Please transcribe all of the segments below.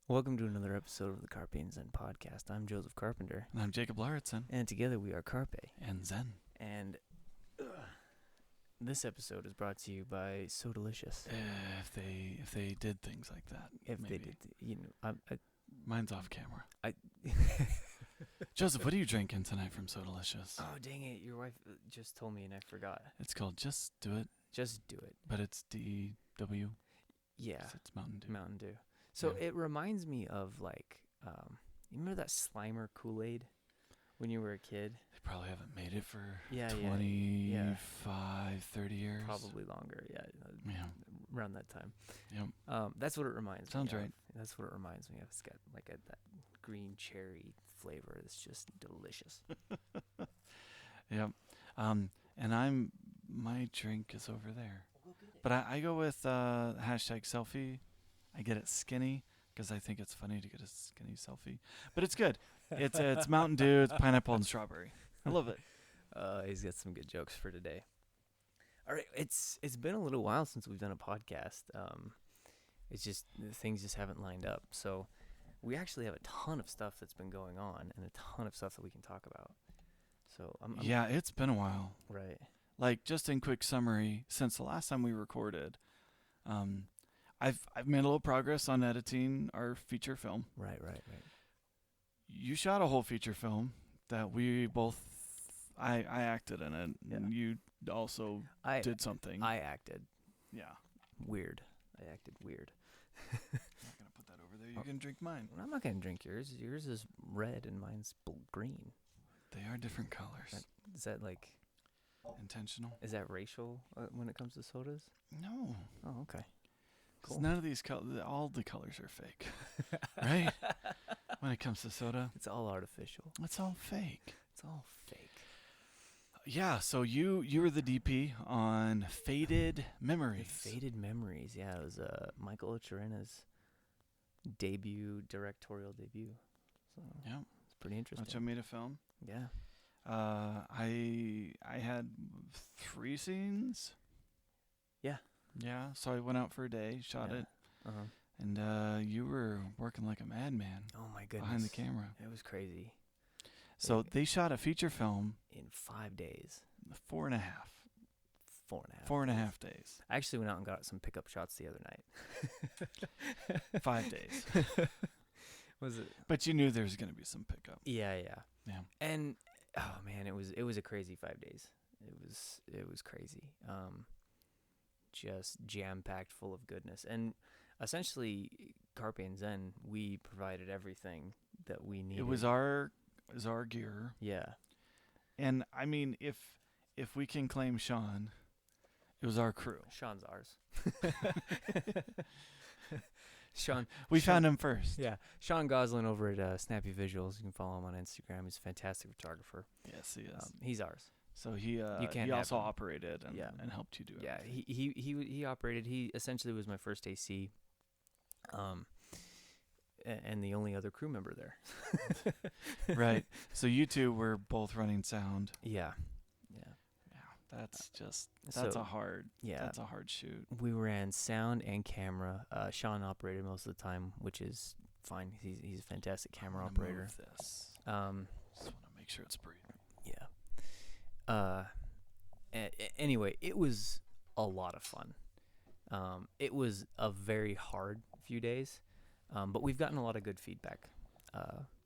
Welcome to another episode of the Carpe and Zen podcast. I'm Joseph Carpenter. And I'm Jacob Lauritsen. And together we are Carpe. And Zen. And this episode is brought to you by So Delicious. If they did things like that. If maybe. they did, Mine's off camera. I Joseph, what are you drinking tonight from So Delicious? Oh, dang it. Your wife just told me and I forgot. It's called Just Do It. Just do it. But it's DW. Yeah. It's Mountain Dew. Mountain Dew. So Yeah. it reminds me of you remember that Slimer Kool-Aid when you were a kid? They probably haven't made it for Yeah, 25, 30 years. Probably longer, yeah. Yeah. Around that time. Yep. That's what it reminds Sounds me of. right. That's what it reminds me of. It's got that green cherry flavor. It's just delicious. Yep. And my drink is over there. But I go with hashtag selfie. I get it skinny because I think it's funny to get a skinny selfie. But it's good. It's Mountain Dew. It's pineapple and strawberry. I love it. He's got some good jokes for today. All right, it's been a little while since we've done a podcast. It's just things just haven't lined up. So we actually have a ton of stuff that's been going on and a ton of stuff that we can talk about. So Yeah, it's been a while. Right. Like, just in quick summary, since the last time we recorded, I've made a little progress on editing our feature film. Right. You shot a whole feature film that we both I acted in it, and you also did something. I acted Yeah. weird. I acted weird. I'm not gonna put that over there. You can drink mine. I'm not gonna drink yours. Yours is red and mine's green. They are different colors. Is that like Intentional? Is that racial when it comes to sodas? No. Oh, okay. 'Cause Cool. none of these all the colors are fake, right? When it comes to soda, It's all artificial. it's all fake. It's all fake. Yeah. So you were the DP on Faded Memories. Faded Memories. Yeah, it was Michael Ochorena's directorial debut. So Yeah. it's pretty interesting. Which I made a film. Yeah. I had 3 scenes. Yeah. Yeah. So I went out for a day, shot Yeah. it, Uh-huh. and you were working like a madman Oh my goodness. behind the camera. It was crazy. So they shot a feature film In 5 days. 4.5. 4.5. 4.5 days. I actually went out and got some pickup shots the other night. 5 days. Was it? But you knew there was going to be some pickup. Yeah. Yeah. And oh man, it was a crazy 5 days. It was crazy. Just jam packed full of goodness. And essentially, Carpe and Zen, we provided everything that we needed. It was our gear. Yeah. And I mean, if we can claim Sean, it was our crew. Sean's ours. Sean. We found him first. Yeah. Sean Goslin over at Snappy Visuals. You can follow him on Instagram. He's a fantastic photographer. Yes, he is. He's ours. So he can't also have him. operated and helped you do it. Yeah. He operated. He essentially was my first AC. And the only other crew member there. Right. So you two were both running sound. Yeah. Yeah. That's So, a hard. yeah. That's a hard shoot. We ran sound and camera. Sean operated most of the time, which is fine. He's a fantastic camera I'm gonna operator. move this. Just want to make sure it's breathing. Yeah. Anyway, it was a lot of fun. It was a very hard few days, but we've gotten a lot of good feedback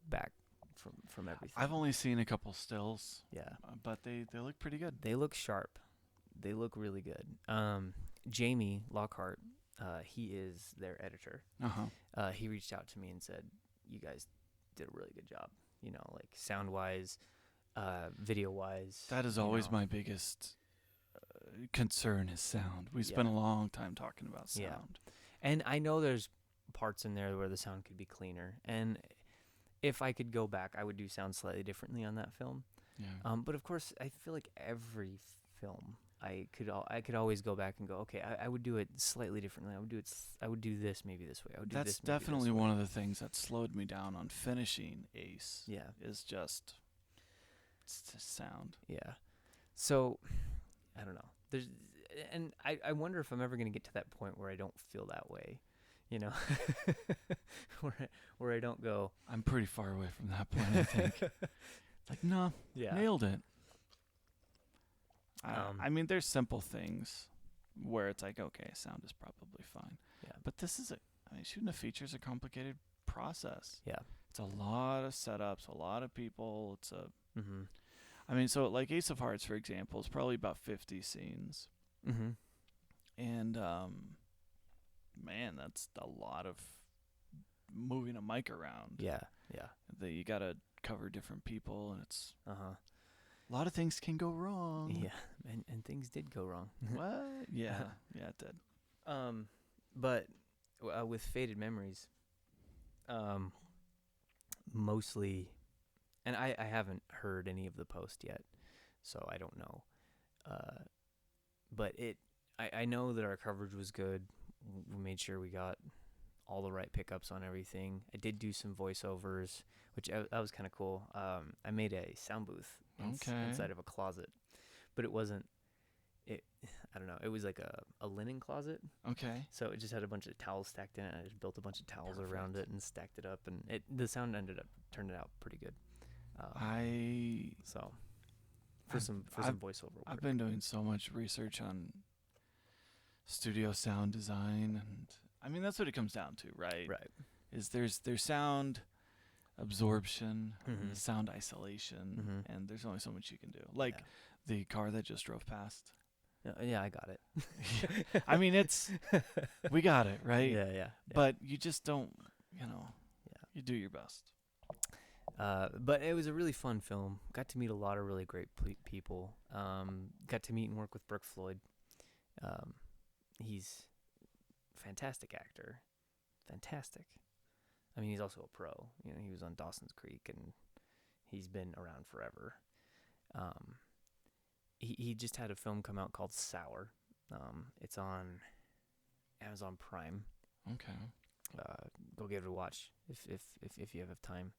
back from everything. I've only seen a couple stills. Yeah. But they look pretty good. They look sharp. They look really good. Jamie Lockhart, he is their editor. He reached out to me and said, "You guys did a really good job. Like sound-wise, video-wise." That is always my biggest concern is sound. We spent a long time talking about sound. Yeah. And I know there's parts in there where the sound could be cleaner. And if I could go back, I would do sound slightly differently on that film. Yeah. But of course, I feel like every film, I could always go back and go, okay, I would do it slightly differently. I would do this maybe this way. I would do That's this maybe definitely this way. one of the things that slowed me down on finishing Ace. Yeah. Is just sound. Yeah. So, I don't know. And I wonder if I'm ever going to get to that point where I don't feel that way. you know, where I don't go, I'm pretty far away from that point, I think. It's like, no, yeah, nailed it. Um, I mean, there's simple things where it's like, okay, sound is probably fine. yeah, But shooting a feature is a complicated process. yeah, It's a lot of setups, a lot of people. mm-hmm, So like Ace of Hearts, for example, is probably about 50 scenes. mm-hmm, And, man, that's a lot of moving a mic around. yeah, You got to cover different people, and it's uh-huh, a lot of things can go wrong. yeah, and things did go wrong. What? Yeah, yeah, it did. But with Faded Memories, mostly, and I haven't heard any of the post yet, so I don't know. But I know that our coverage was good. We made sure we got all the right pickups on everything. I did do some voiceovers, which that was kind of cool. I made a sound booth inside of a closet, but it wasn't. I don't know. It was like a linen closet. Okay. So it just had a bunch of towels stacked in it. I just built a bunch of towels around Perfect. it and stacked it up, and the sound turned it out pretty good. So for some voiceover work. I've been doing so much research on studio sound design, and I mean that's what it comes down to, right? Right. Is there's sound absorption, Mhm. sound isolation, Mhm. and there's only so much you can do. Like the car that just drove past. Yeah, I got it. I mean, we got it, right? Yeah. But you just don't, Yeah. you do your best. But it was a really fun film. Got to meet a lot of really great people. Got to meet and work with Brooke Floyd. He's a fantastic actor. Fantastic. I mean, he's also a pro. He was on Dawson's Creek, and he's been around forever. He just had a film come out called Sour. It's on Amazon Prime. Okay. Go give it a watch if you have time.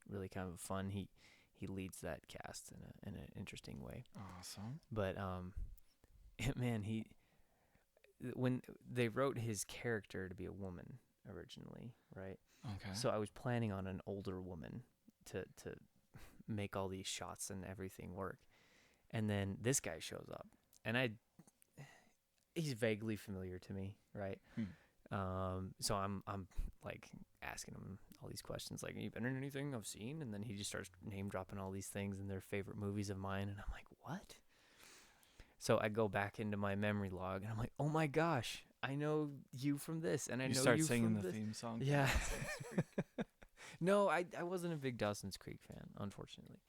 Really kind of fun. He leads that cast in an interesting way. Awesome. But man, when they wrote his character to be a woman originally, right? Okay. So I was planning on an older woman to make all these shots and everything work. And then this guy shows up, and he's vaguely familiar to me, right? So I'm like asking him all these questions, like, "Have you been in anything I've seen?" And then he just starts name dropping all these things and their favorite movies of mine, and I'm like, "What?" So I go back into my memory log, and I'm like, "Oh my gosh, I know you from this, and I know start you singing from the this." theme song. Yeah. No, I wasn't a big Dawson's Creek fan, unfortunately.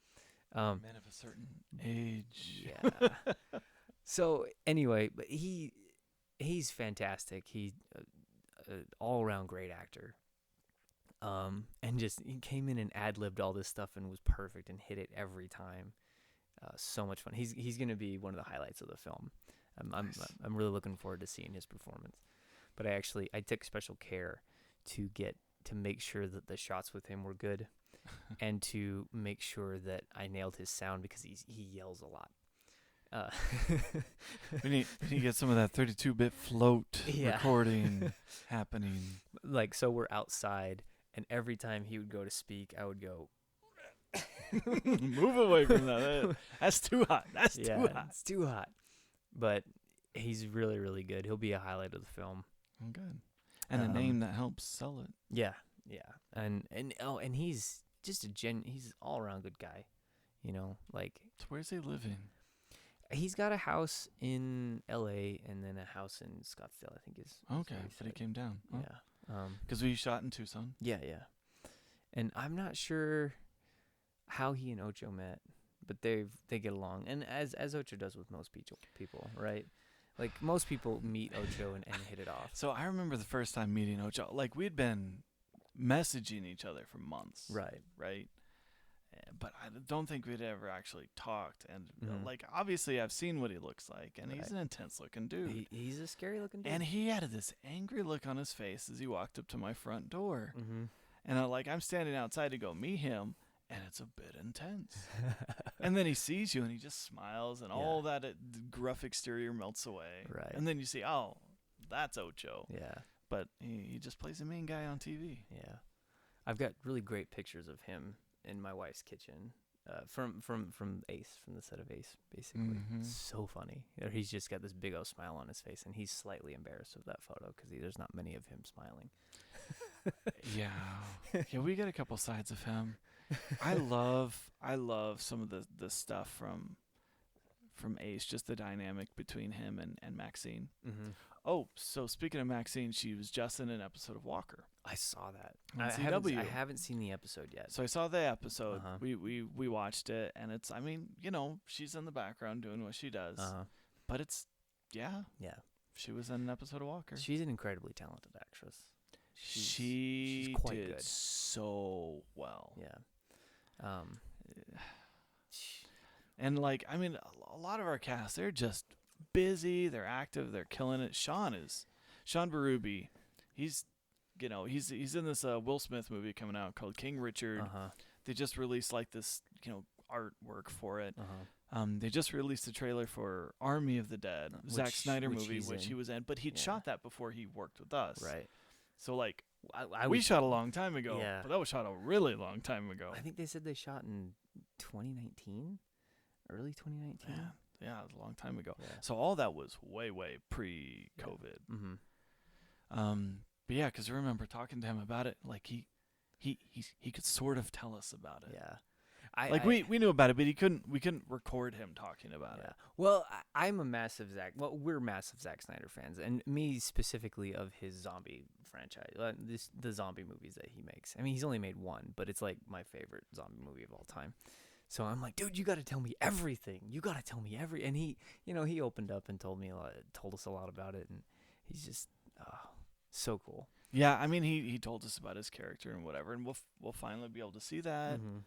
Men of a certain age. Yeah. So anyway, but he's fantastic. He's an all-around great actor. And just he came in and ad-libbed all this stuff and was perfect and hit it every time. So much fun. He's gonna be one of the highlights of the film. I'm really looking forward to seeing his performance. But I took special care to make sure that the shots with him were good, and to make sure that I nailed his sound, because he yells a lot. We need to get some of that 32-bit float Yeah. recording happening. Like, so we're outside, and every time he would go to speak, I would go, Move away from that. That's too hot. That's yeah, too hot. it's too hot. But he's really, really good. He'll be a highlight of the film. Oh, good. And a name that helps sell it. Yeah. And he's just he's all around good guy. Like, So where's he living? he's got a house in LA and then a house in Scottsdale, I think is Okay, what he but he said. came down. Yeah. Because we shot in Tucson. Yeah. And I'm not sure how he and Ocho met, but they get along. And as Ocho does with most people, right? Like, most people meet Ocho and hit it off. So I remember the first time meeting Ocho. Like, we'd been messaging each other for months. Right. But I don't think we'd ever actually talked. And, Mhm. like, obviously I've seen what he looks like, and he's Right. an intense-looking dude. He's a scary looking dude. And he had this angry look on his face as he walked up to my front door. Mm-hmm. And I'm standing outside to go meet him, and it's a bit intense. And then he sees you, and he just smiles, and all that gruff exterior melts away. Right. And then you see, oh, that's Ocho. Yeah. but he just plays the main guy on TV. Yeah, I've got really great pictures of him in my wife's kitchen, from Ace, from the set of Ace, basically. Mhm. So funny. He's just got this big old smile on his face, and he's slightly embarrassed of that photo because there's not many of him smiling. Yeah, yeah, we get a couple sides of him. I love some of the stuff from Ace, just the dynamic between him and Maxine. Mm-hmm. Oh, so speaking of Maxine, she was just in an episode of Walker. I saw that. On I CW. haven't seen the episode yet. So I saw the episode. Uh-huh. We watched it, and it's, I mean, she's in the background doing what she does, but it's, yeah, she was in an episode of Walker. She's an incredibly talented actress. She she's quite did good. so well. Yeah. And like, I mean, a lot of our cast, they're just busy, they're active, they're killing it. Sean Berube, he's in this Will Smith movie coming out called King Richard. They just released like this, artwork for it. They just released the trailer for Army of the Dead, Zack Snyder movie, which he was in, but he'd shot that before he worked with us. Right. So like, I we shot a long time ago, Yeah. but that was shot a really long time ago. I think they said they shot in 2019, early 2019. Yeah, it was a long time ago. Yeah. So all that was way pre-COVID. Yeah. Mm-hmm. But yeah, because I remember talking to him about it. Like he could sort of tell us about it. Yeah. We knew about it, but we couldn't record him talking about it. Well, I'm a massive we're massive Zack Snyder fans, and me specifically of his zombie franchise, the zombie movies that he makes. I mean, he's only made one, but it's like my favorite zombie movie of all time. So I'm like, dude, you got to tell me everything. You got to tell me and he, he opened up and told us a lot about it, and he's just so cool. Yeah, I mean, he told us about his character and whatever, and we'll finally be able to see that. Mm-hmm.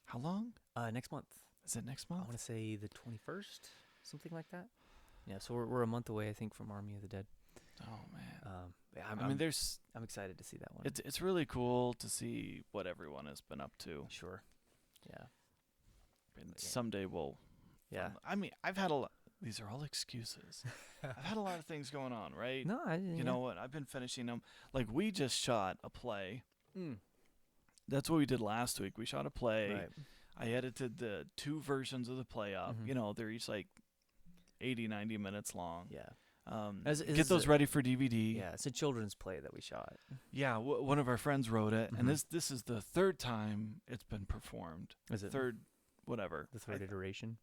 How long? Next month. Is it next I month? want to say the 21st, something like that. Yeah, so we're a month away, I think, from Army of the Dead. Oh man. I'm excited to see that one. It's really cool to see what everyone has been up to. Sure. Yeah. And someday we'll. Yeah. I mean, I've had a lot. These are all excuses. I've had a lot of things going on, right? No, You know what? I've been finishing them. Like, we just shot a play. Mm. That's what we did last week. We shot a play. Right. I edited the 2 versions of the play up. Mhm. They're each like 80, 90 minutes long. Yeah. Get those ready for DVD. Yeah, it's a children's play that we shot. Yeah, one of our friends wrote it, Mhm. and this is the 3rd time it's been performed. Is it Third, whatever. the third iteration?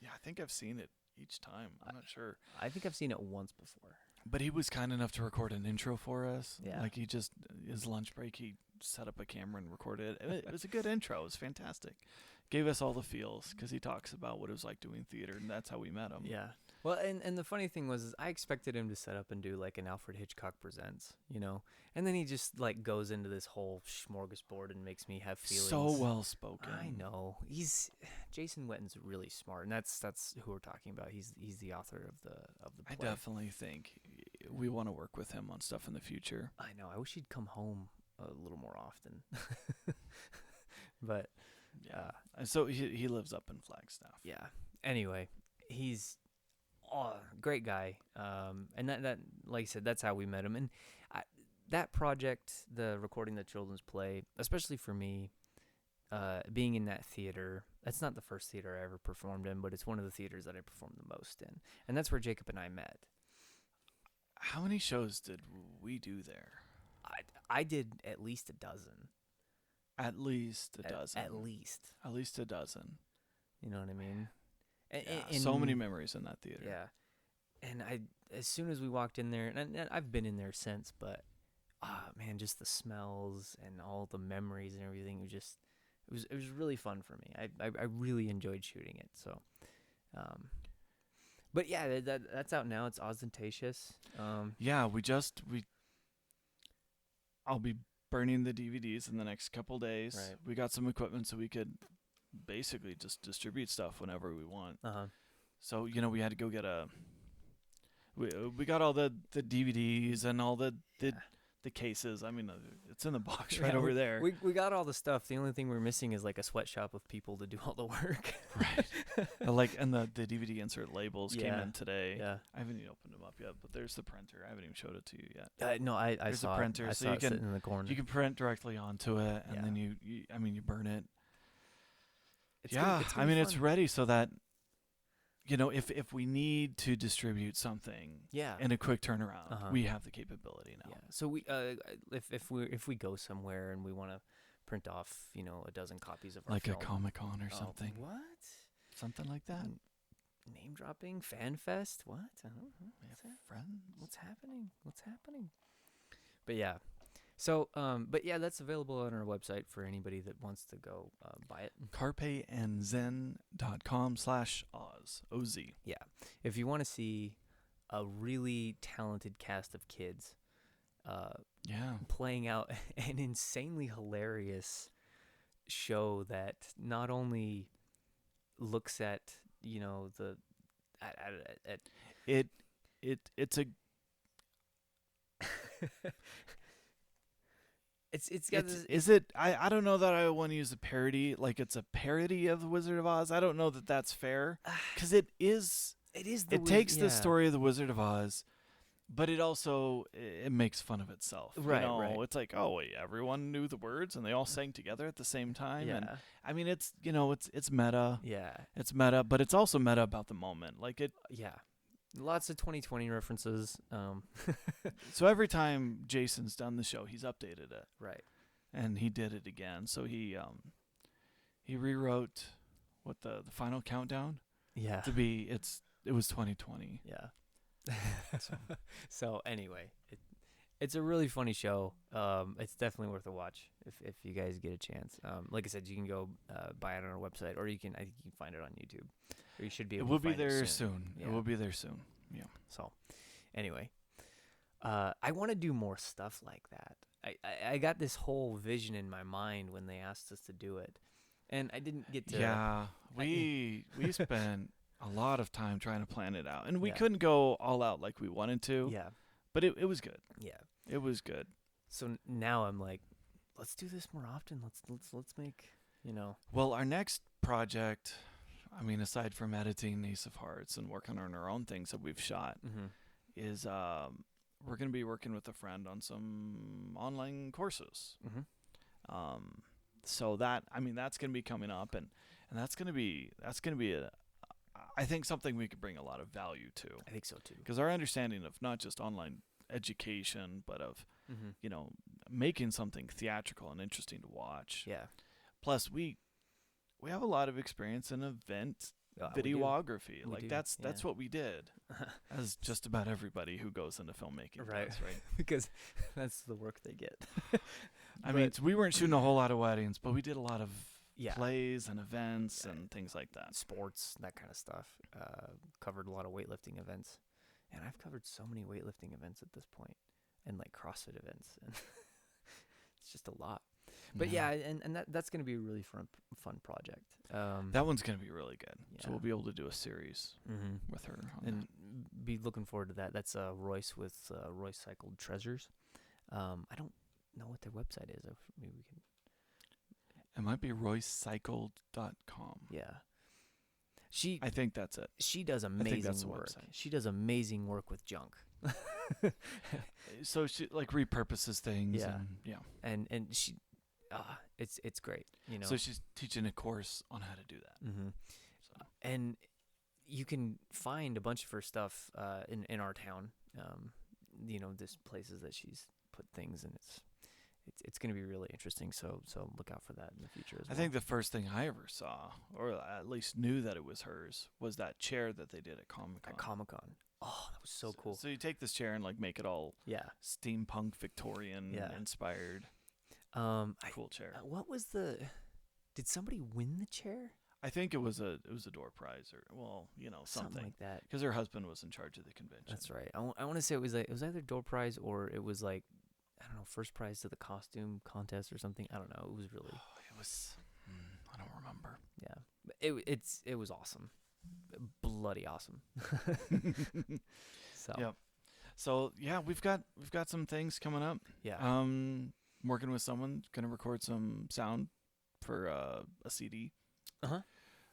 Yeah, I think I've seen it each time. I'm not sure. I think I've seen it once before. But he was kind enough to record an intro for us. Yeah. Like, his lunch break, he set up a camera and recorded it. It was a good intro. It was fantastic. Gave us all the feels because he talks about what it was like doing theater, and that's how we met him. Yeah. Well, and the funny thing was, I expected him to set up and do like an Alfred Hitchcock Presents, and then he just like goes into this whole smorgasbord and makes me have feelings. So well spoken. I know. Jason Wetton's really smart, and that's who we're talking about. He's the author of the I play. definitely think we want to work with him on stuff in the future. I know. I wish he'd come home a little more often. But And so he lives up in Flagstaff. yeah. Anyway, he's great guy. And that like I said, that's how we met him. And that project, the recording the children's play, especially for me, being in that theater, that's not the first theater I ever performed in, but it's one of the theaters that I performed the most in. And that's where Jacob and I met. How many shows did we do there? I did at least a dozen. At least a dozen. At least. At least a dozen. You know what I mean? Yeah, so many memories in that theater. Yeah. And as soon as we walked in there, and I've been in there since, but man, just the smells and all the memories and everything, it was really fun for me. I really enjoyed shooting it. So, but yeah, that's out now. It's Ostentatious. Yeah, I'll be burning the DVDs in the next couple days. Right. We got some equipment so we could basically just distribute stuff whenever we want. So, we had to go get we got all the DVDs and all the the cases. I mean, it's in the box Yeah, right over there. We got all the stuff. The only thing we're missing is like a sweatshop of people to do all the work. Right. And the DVD insert labels came Yeah. in today. Yeah. I haven't even opened them up yet, but there's the printer. I haven't even showed it to you yet. No, I There's saw a printer, it. I so saw you it can- sitting in the corner. You can print directly onto it, and Yeah. then you burn it. It's gonna- Yeah, it's I gonna mean, be it's fun. ready so that, if we need to distribute something Yeah. in a quick turnaround, Uh-huh. we have the capability now. Yeah. So we if we go somewhere and we want to print off, a dozen copies of our Like a film. Comic-Con or Oh, something. What? Something like that. Name dropping fan fest? What? I don't know. We What's have that? friends. What's happening? But yeah. So that's available on our website for anybody that wants to go buy it. carpeandzen.com/Oz. O-Z. Yeah. If you want to see a really talented cast of kids Yeah. playing out an insanely hilarious show that not only looks at, the at It's a it's got It's, this, is it? I don't know that I want to use a parody. Like it's a parody of the Wizard of Oz. I don't know that that's fair, because it is. it is It takes the story of the Wizard of Oz, but it also it makes fun of itself. Right, right. It's like, oh wait, everyone knew the words and they all sang together at the same time. Yeah. And I mean, it's it's meta. Yeah. It's meta, but it's also meta about the moment. Like it. Yeah. Lots of 2020 references. So every time Jason's done the show, he's updated it. Right. And he did it again. So he rewrote the final countdown Yeah. to be it was 2020. Yeah. So anyway, it's a really funny show. It's definitely worth a watch if you guys get a chance. Like I said, you can go buy it on our website, or I think you can find it on YouTube. Or you should be It able will to be find there it soon. Yeah. It will be there soon. Yeah. So, anyway, I want to do more stuff like that. I got this whole vision in my mind when they asked us to do it, and I didn't get to. Yeah. We spent a lot of time trying to plan it out, and we Yeah. couldn't go all out like we wanted to. Yeah. But it was good. Yeah. It was good. So now I'm like, let's do this more often. Let's make Well, our next project, I mean, aside from editing Ace of Hearts and working on our own things that we've shot, Mm-hmm. is we're going to be working with a friend on some online courses. Mm-hmm. So that's going to be coming up, and that's going to be I think something we could bring a lot of value to, I think so too. because our understanding of not just online education, but of Mm-hmm. making something theatrical and interesting to watch. Yeah. Plus, we have a lot of experience in event We do. videography. We Like do, that's yeah. what we did, as just about everybody who goes into filmmaking Right. does, right? Because that's the work they get. I mean, But- we weren't shooting a whole lot of weddings, but we did a lot of Yeah. plays and events Yeah. and things like that. Sports, that kind of stuff. Covered a lot of weightlifting events, and I've covered so many weightlifting events at this point, and like CrossFit events, and it's just a lot. But yeah, and that's gonna be a really fun project. That one's going to be really good. Yeah. So we'll be able to do a series Mm-hmm. with her on And be looking forward to that. That's Royce with Royce Cycled Treasures. I don't know what their website is. Maybe we can. that. It might be roycecycled.com. Yeah. I think that's it. She does think amazing that's the work. website. She does amazing work with junk. So she like repurposes things. Yeah. And, and she, it's great. So she's teaching a course on how to do that. Mm-hmm. So. And you can find a bunch of her stuff in our town. There's places that she's put things, and it's going to be really interesting. So look out for that in the future as well. I think the first thing I ever saw, or at least knew that it was hers, was that chair that they did at Comic-Con. at Comic-Con. Oh, that was so cool. So you take this chair and like make it all Yeah. steampunk Victorian Yeah. inspired. Cool chair. What was did somebody win the chair? I think it was a door prize or Something something. like that. Because her husband was in charge of the convention. That's right. I want to say it was either door prize or it was like, I don't know, first prize to the costume contest or something. I don't know. It was really, It was. I don't remember. yeah. But it was awesome, bloody awesome. So Yep. So yeah, we've got some things coming up. Yeah. Working with someone, gonna record some sound for a CD. Uh-huh.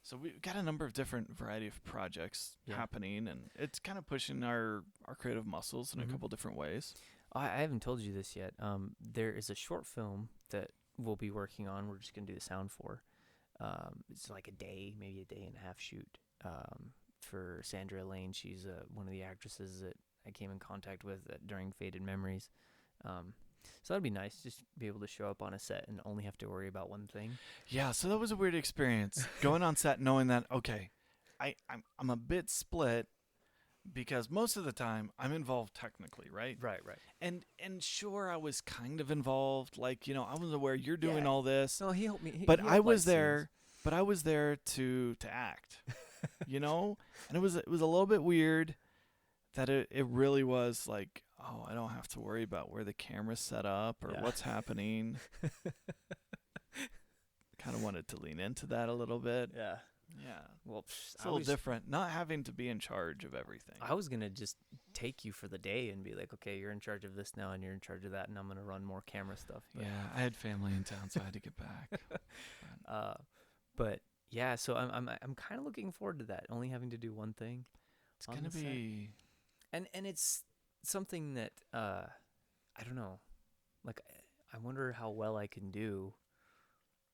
So we've got a number of different variety of projects Yeah. happening, and it's kind of pushing our creative muscles in a Mhm. couple different ways. I haven't told you this yet. There is a short film that we'll be working on. We're just gonna do the sound for. It's like a day, maybe a day and a half shoot. For Sandra Lane, she's one of the actresses that I came in contact with during Faded Memories. So that'd be nice, just be able to show up on a set and only have to worry about one thing. Yeah, so that was a weird experience going on set knowing that okay, I'm a bit split because most of the time I'm involved technically, right? Right. And sure I was kind of involved, like, you know, I was aware you're doing Yeah. all this, No, he helped me. but I was there to act. You know? And it was a little bit weird that it really was like, oh, I don't have to worry about where the camera's set up or Yeah. what's happening. Kind of wanted to lean into that a little bit. Yeah. Yeah. Well, It's a little different, not having to be in charge of everything. I was gonna just take you for the day and be like, okay, you're in charge of this now, and you're in charge of that, and I'm gonna run more camera stuff. But, Yeah, I had family in town, so I had to get back. but yeah, so I'm kind of looking forward to that. Only having to do one thing, It's on gonna the set. be and it's something that I don't know. Like, I wonder how well I can do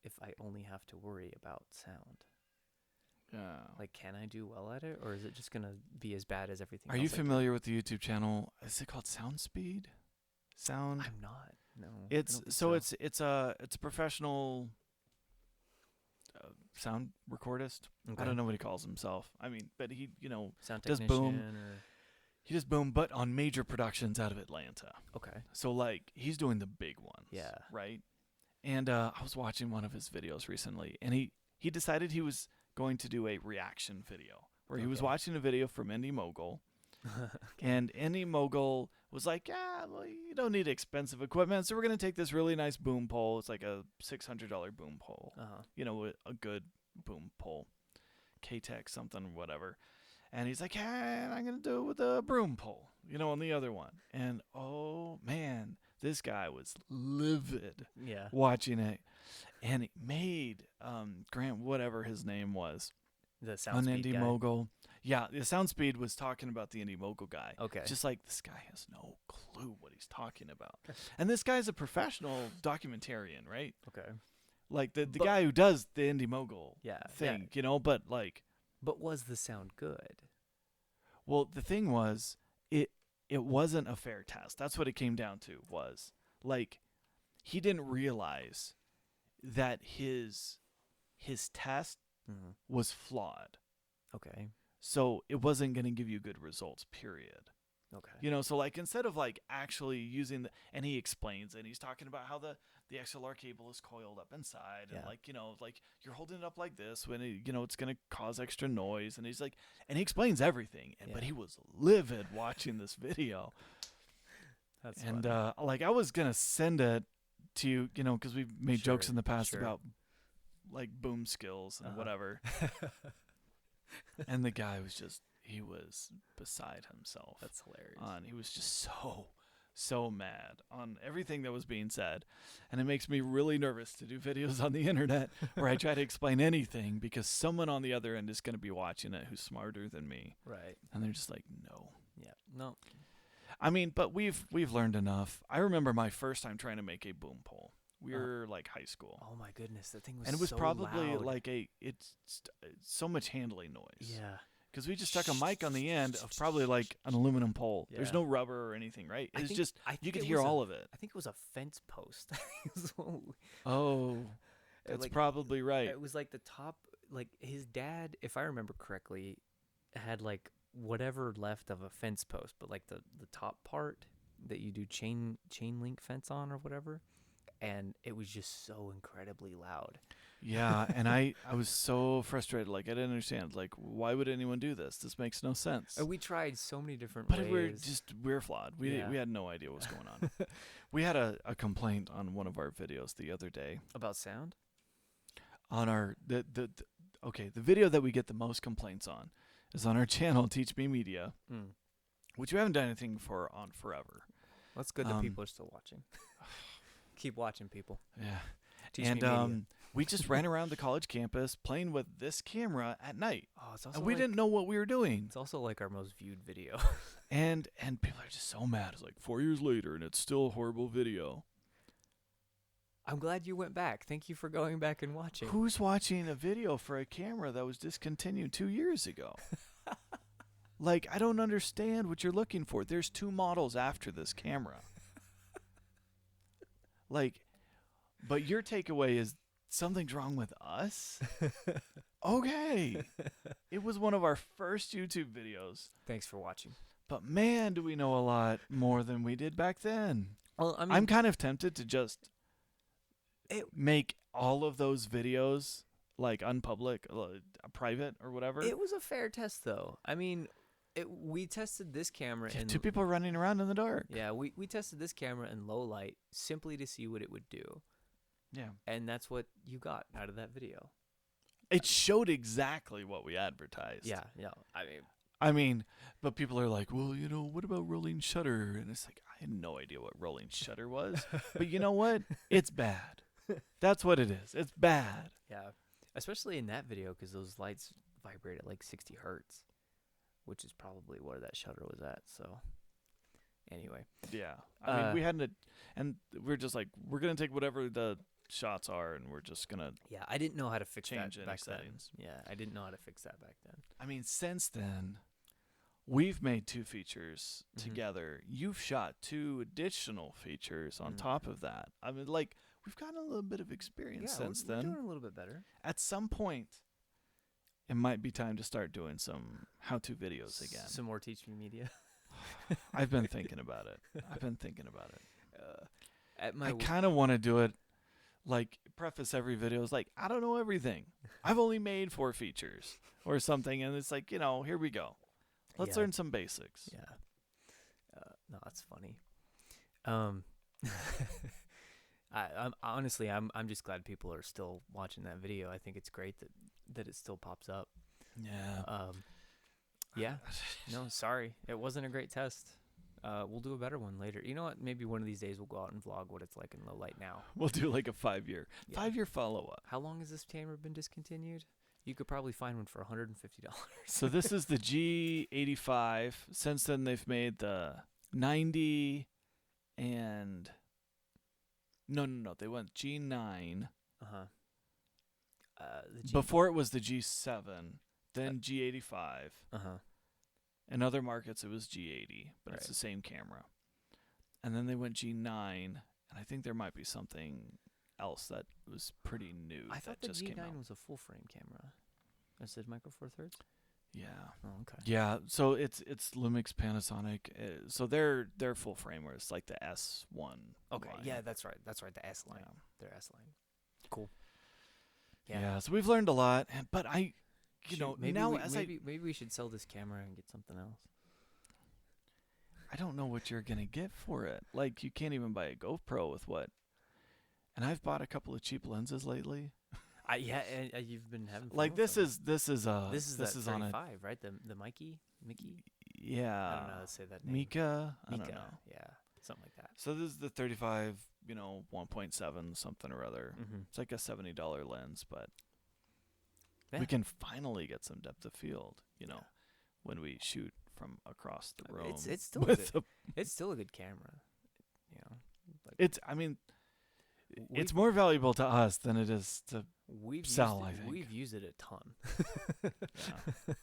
if I only have to worry about sound. yeah. Like, can I do well at it, or is it just gonna be as bad as everything Are else you I do? familiar with the YouTube channel? Is it called Sound Speed? Sound. I'm not. No. I It's don't think so it's a professional sound recordist. Okay. I don't know what he calls himself. I mean, but he, you know, Sound does technician boom. or he does boom, but on major productions out of Atlanta. okay. So like he's doing the big ones. Yeah. Right. And I was watching one of his videos recently, and he decided he was going to do a reaction video where he was Okay. watching a video from Indie Mogul. And Indie Mogul was like, yeah, well, you don't need expensive equipment, so we're going to take this really nice boom pole. It's like a $600 boom pole. You know, a good boom pole. K-Tech something, whatever. And he's like, hey, I'm going to do it with a broom pole, you know, on the other one. And, oh, man, this guy was livid Yeah. watching it. And it made Grant, whatever his name was, The sound on speed Indie guy. Mogul. Yeah, the Soundspeed was talking about the Indie Mogul guy. Okay. Just like, this guy has no clue what he's talking about. And this guy's a professional documentarian, right? Okay. Like the But- guy who does the Indie Mogul Yeah. thing, Yeah. you know, but like, But was the sound good? well, the thing was, it wasn't a fair test. That's what it came down to, was like, he didn't realize that his test Mm-hmm. was flawed. Okay. So it wasn't going to give you good results, period. Okay. You know, so like instead of like actually using the, and he explains it, he's talking about how the XLR cable is coiled up inside, and Yeah. like, you know, like you're holding it up like this when it, you know, it's going to cause extra noise, and he's like, and he explains everything, and but Yeah. he was livid watching this video. That's And funny. like I was going to send it to you, you know, because we've made jokes Sure, in the past sure. about like boom skills and Uh-huh. whatever. And the guy was just, he was beside himself. That's hilarious. He was just so mad on everything that was being said. And it makes me really nervous to do videos on the internet where I try to explain anything, because someone on the other end is going to be watching it who's smarter than me. Right. And they're just like, no. Yeah. No. I mean, but we've learned enough. I remember my first time trying to make a boom pole. We were like high school. Oh my goodness, that thing was. And it was so probably loud. like it's so much handling noise. Yeah. Because we just stuck a mic on the end of probably like an aluminum pole. There's Yeah. no rubber or anything, right? I It's think- just, I you think could it hear was all a- of it. I think it was a fence post. It was so- Oh, that's like, probably right. It was like the top. Like his dad, if I remember correctly, had like whatever left of a fence post, but like the top part that you do chain link fence on or whatever, and it was just so incredibly loud. Yeah, and I was so frustrated. Like, I didn't understand. Like, why would anyone do this? This makes no sense. And we tried so many different But ways. we're flawed. We Yeah. we had no idea what was going on. We had a complaint on one of our videos the other day. About sound. On our the video that we get the most complaints on is on our channel, Teach Me Media. Mm. which we haven't done anything for on forever. That's good that Um, people are still watching. Keep watching, people. Yeah. Teach And me media. we just ran around the college campus playing with this camera at night. Oh, it's also And we like, didn't know what we were doing. It's also like our most viewed video. And people are just so mad. It's like 4 years later and it's still a horrible video. I'm glad you went back. Thank you for going back and watching. Who's watching a video for a camera that was discontinued 2 years ago? Like, I don't understand what you're looking for. There's 2 models after this camera. Like, but your takeaway is something's wrong with us? Okay. It was one of our first YouTube videos. Thanks for watching. But man, do we know a lot more than we did back then. Well, I mean, I'm kind of tempted to just It- make all of those videos like unpublic, private or whatever. it was a fair test, though. I mean, we tested this camera Yeah, in 2 people running around in the dark. Yeah, we tested this camera in low light simply to see what it would do, Yeah. and that's what you got out of that video. It showed exactly what we advertised. Yeah, I mean, but people are like, well, what about rolling shutter? And it's like, I had no idea what rolling shutter was. But you know what? It's bad. That's what it is. It's bad. yeah, especially in that video because those lights vibrate at like 60 hertz, which is probably where that shutter was at. So, anyway, Yeah. I mean, we hadn't, and we're just like, we're going to take whatever the shots are and we're just going to, yeah, I didn't know how to fix Change that any back settings. then. Yeah, I didn't know how to fix that back then. I mean, since then, we've made 2 features Mhm. together. You've shot 2 additional features on Mm. top of that. I mean, like, we've gotten a little bit of experience Yeah, since we're then. doing a little bit better. At some point, it might be time to start doing some how-to videos again. Some more Teach Me Media. I've been thinking about it. At my I kind of want to do it, like, preface every video is like, I don't know everything. I've only made 4 features or something, and it's like, here we go. Let's Yeah. learn some basics. Yeah. No, that's funny. I'm honestly, I'm just glad people are still watching that video. I think it's great that it still pops up. Yeah. Yeah. No, sorry, it wasn't a great test. We'll do a better one later. You know what? Maybe one of these days we'll go out and vlog what it's like in low light now. We'll do like a 5-year Yeah. follow-up. How long has this camera been discontinued? You could probably find one for $150. So this is the G85. Since then, they've made the 90 and no. They went G9. Uh-huh. The G. Before it was the G7, then G85. Uh-huh. In other markets, it was G80, but it's Right. the same camera. And then they went G9, and I think there might be something else that was pretty new I that thought the just came G9 out. was a full frame camera. Instead Micro Four Thirds? Yeah. Oh, okay. Yeah, so it's Lumix Panasonic. So they're full frame, where it's like the S1. Okay. line. Yeah, that's right. That's right. The S line. Yeah. Their S line. Cool. Yeah. So we've learned a lot, but Shoot, maybe now we, as maybe we should sell this camera and get something else. I don't know what you're gonna get for it. Like, you can't even buy a GoPro with what. And I've bought a couple of cheap lenses lately. Yeah, and you've been having fun Like with this them. is this is this is on a 35, right? The Mickey. yeah. I don't know how to say that name. Mika. I don't Mika. know. Yeah, something like that. So this is the 35, 1.7 something or other. Mm-hmm. It's like a $70 lens, but Yeah. we can finally get some depth of field, Yeah. when we shoot from across the I mean, room. it's still with good. It's still a good camera. Like it's I mean it's we've- more valuable to us than it is to we've sell, used I it, think. we've used it a ton. yeah.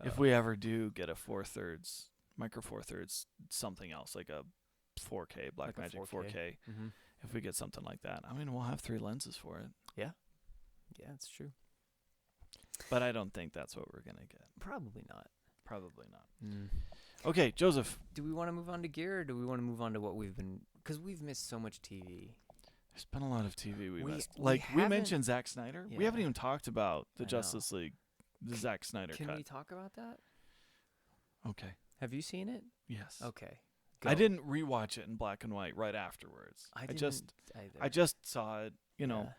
If we ever do get a 4/3 Micro 4/3 something else, like a 4K Like a Blackmagic 4K. 4K, Mm-hmm. if we get something like that, I mean, we'll have 3 lenses for it. Yeah, it's true. But I don't think that's what we're gonna get. Probably not. Probably not. Mm. Okay, Joseph. Do we want to move on to gear, or do we want to move on to what we've been? Because we've missed so much TV. There's been a lot of TV we We- missed. we Like, we haven't- mentioned Zack Snyder. We haven't Yeah. even talked about the I know. Justice League, the Zack Snyder Can cut. we talk about that? Okay. Have you seen it? Yes. Okay. I Go. didn't rewatch it in black and white right afterwards. I just didn't either. I just saw it, Yeah.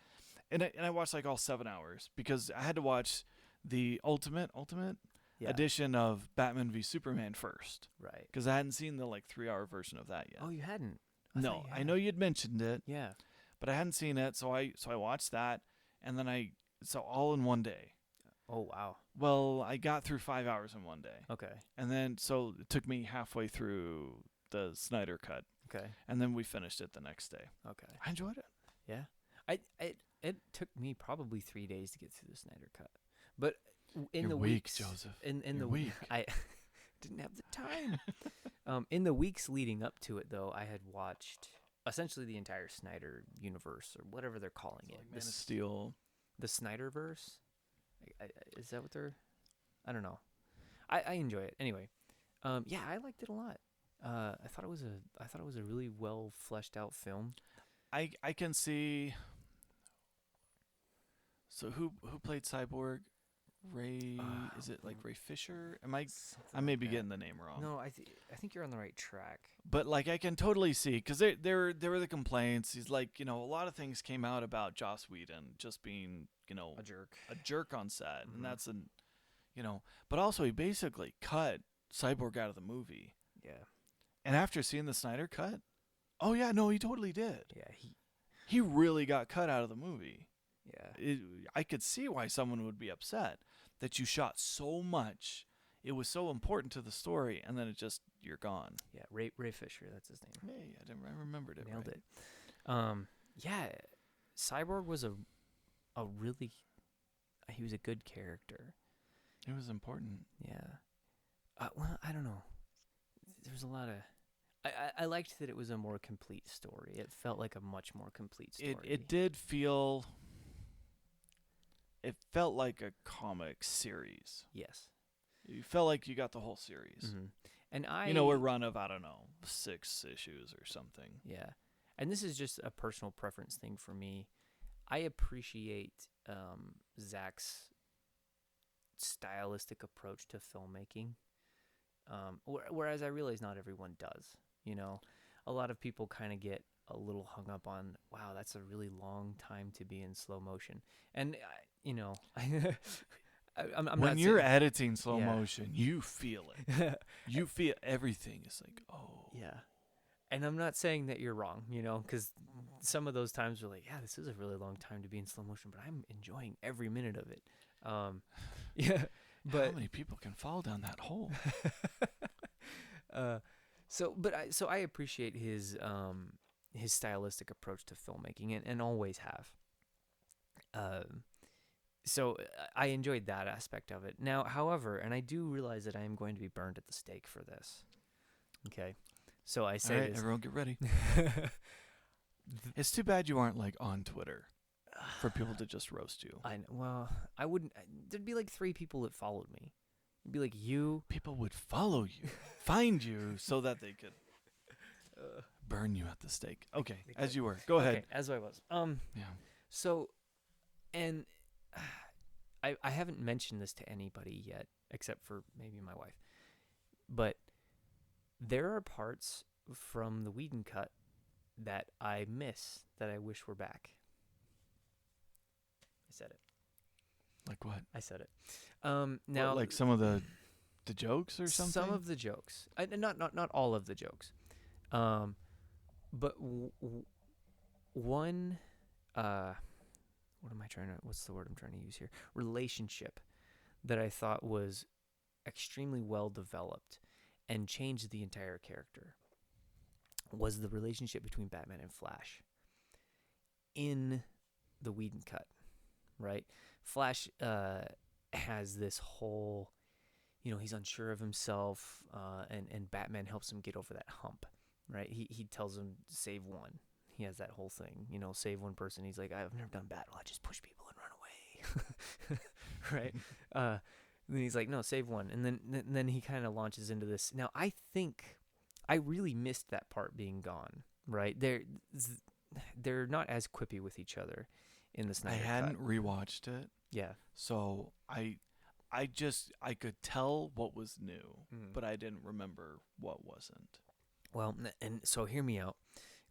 and I watched like all 7 hours because I had to watch the Ultimate. Yeah. edition of Batman v Superman first, Right. because I hadn't seen the like 3 hour version of that yet. Oh, you hadn't? I thought No, you I had. know you'd mentioned it, Yeah. but I hadn't seen it, so I watched that, and then so all in one day. Oh, wow. Well, I got through 5 hours in one day, Okay. and then so it took me halfway through the Snyder cut, Okay. and then we finished it the next day. Okay. I enjoyed it. Yeah. It took me probably 3 days to get through the Snyder cut, but in You're the weak, weeks, Joseph. in You're the weak. I didn't have the time. In the weeks leading up to it, though, I had watched essentially the entire Snyder universe, or whatever they're calling it. Man of Steel. The Snyderverse. Is that what they're? I don't know. I enjoy it anyway. Yeah, I liked it a lot. I thought it was a really well fleshed out film. I can see. So who played Cyborg? Ray, is it like Ray Fisher? I may be getting the name wrong. No, I think you're on the right track. But like I can totally see, because there were the complaints. He's like, a lot of things came out about Joss Whedon just being, A jerk. a jerk on set, Mhm. and that's but also he basically cut Cyborg out of the movie. Yeah. And after seeing the Snyder cut, oh yeah, no, he totally did. Yeah. He really got cut out of the movie. Yeah. I could see why someone would be upset that you shot so much. It was so important to the story, and then you're gone. Yeah. Ray Fisher. That's his name. Hey, I remembered it. Nailed right. it. Yeah. Cyborg was a really. He was a good character. It was important. Yeah. Well, I don't know. There was a lot of. I liked that it was a more complete story. It felt like a much more complete story. It did feel. It felt like a comic series. Yes. You felt like you got the whole series. Mm-hmm. And a run of, I don't know, 6 issues or something. Yeah. And this is just a personal preference thing for me. I appreciate Zach's stylistic approach to filmmaking. Whereas I realize not everyone does. A lot of people kind of get a little hung up on, wow, that's a really long time to be in slow motion. And, I'm when not you're saying, editing slow Yeah. motion, you feel it. You feel everything. It's like, oh. Yeah. And I'm not saying that you're wrong, because some of those times we're like, yeah, this is a really long time to be in slow motion, but I'm enjoying every minute of it. Yeah. But how many people can fall down that hole? So I appreciate his stylistic approach to filmmaking, and always have. So I enjoyed that aspect of it. Now, however, and I do realize that I am going to be burned at the stake for this. Okay, so I say All right, this. everyone, get ready. It's too bad you aren't like on Twitter for people to just roast you. Well, I wouldn't. There'd be like 3 people that followed me. It'd be like you. People would follow you, find you, so that they could burn you at the stake. Okay, as you were. Go ahead. Okay, as I was. Yeah. So, and I haven't mentioned this to anybody yet, except for maybe my wife. But there are parts from the Whedon cut that I miss that I wish were back. I said it. Like what? I said it. Now, What, like some of the jokes or something? some of the jokes, not all of the jokes, but one. What's the word I'm trying to use here? Relationship that I thought was extremely well developed and changed the entire character was the relationship between Batman and Flash in the Whedon cut, right? Flash has this whole, he's unsure of himself, and Batman helps him get over that hump, right? He tells him, save one. He has that whole thing, save one person. He's like, I've never done battle. I just push people and run away, right? Then he's like, no, save one. And then he kind of launches into this. Now, I think I really missed that part being gone, right? They're not as quippy with each other in the Snyder I hadn't rewatched it, Yeah. so I could tell what was new, but I didn't remember what wasn't. Well, and so hear me out.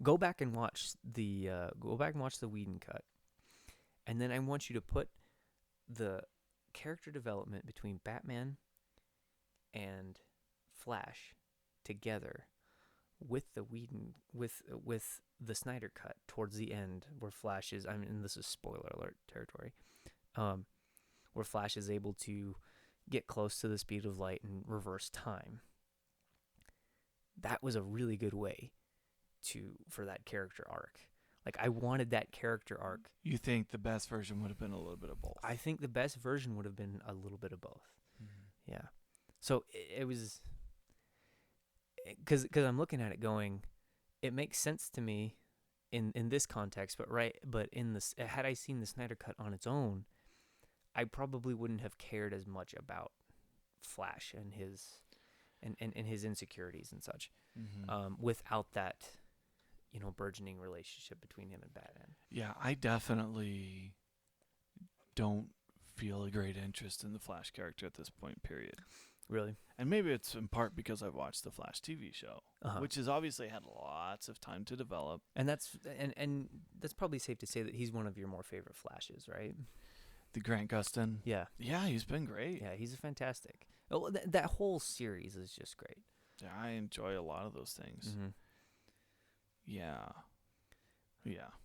Go back and watch the Whedon cut, and then I want you to put the character development between Batman and Flash together with the Whedon with the Snyder cut towards the end, where Flash is, I mean, this is spoiler alert territory, where Flash is able to get close to the speed of light and reverse time. That was a really good way for that character arc. Like, I wanted that character arc. You think the best version would have been a little bit of both? I think the best version would have been a little bit of both. Mm-hmm. Yeah. So it was, because I'm looking at it going, it makes sense to me in this context, but in this, had I seen the Snyder cut on its own, I probably wouldn't have cared as much about Flash and his and his insecurities and such, without that, burgeoning relationship between him and Batman. Yeah, I definitely don't feel a great interest in the Flash character at this point, period. Really? And maybe it's in part because I've watched the Flash TV show, which has obviously had lots of time to develop. And that's probably safe to say that he's one of your more favorite Flashes, right? The Grant Gustin. Yeah. Yeah, he's been great. Yeah, he's fantastic. Oh, that whole series is just great. Yeah, I enjoy a lot of those things. Mm-hmm. Yeah.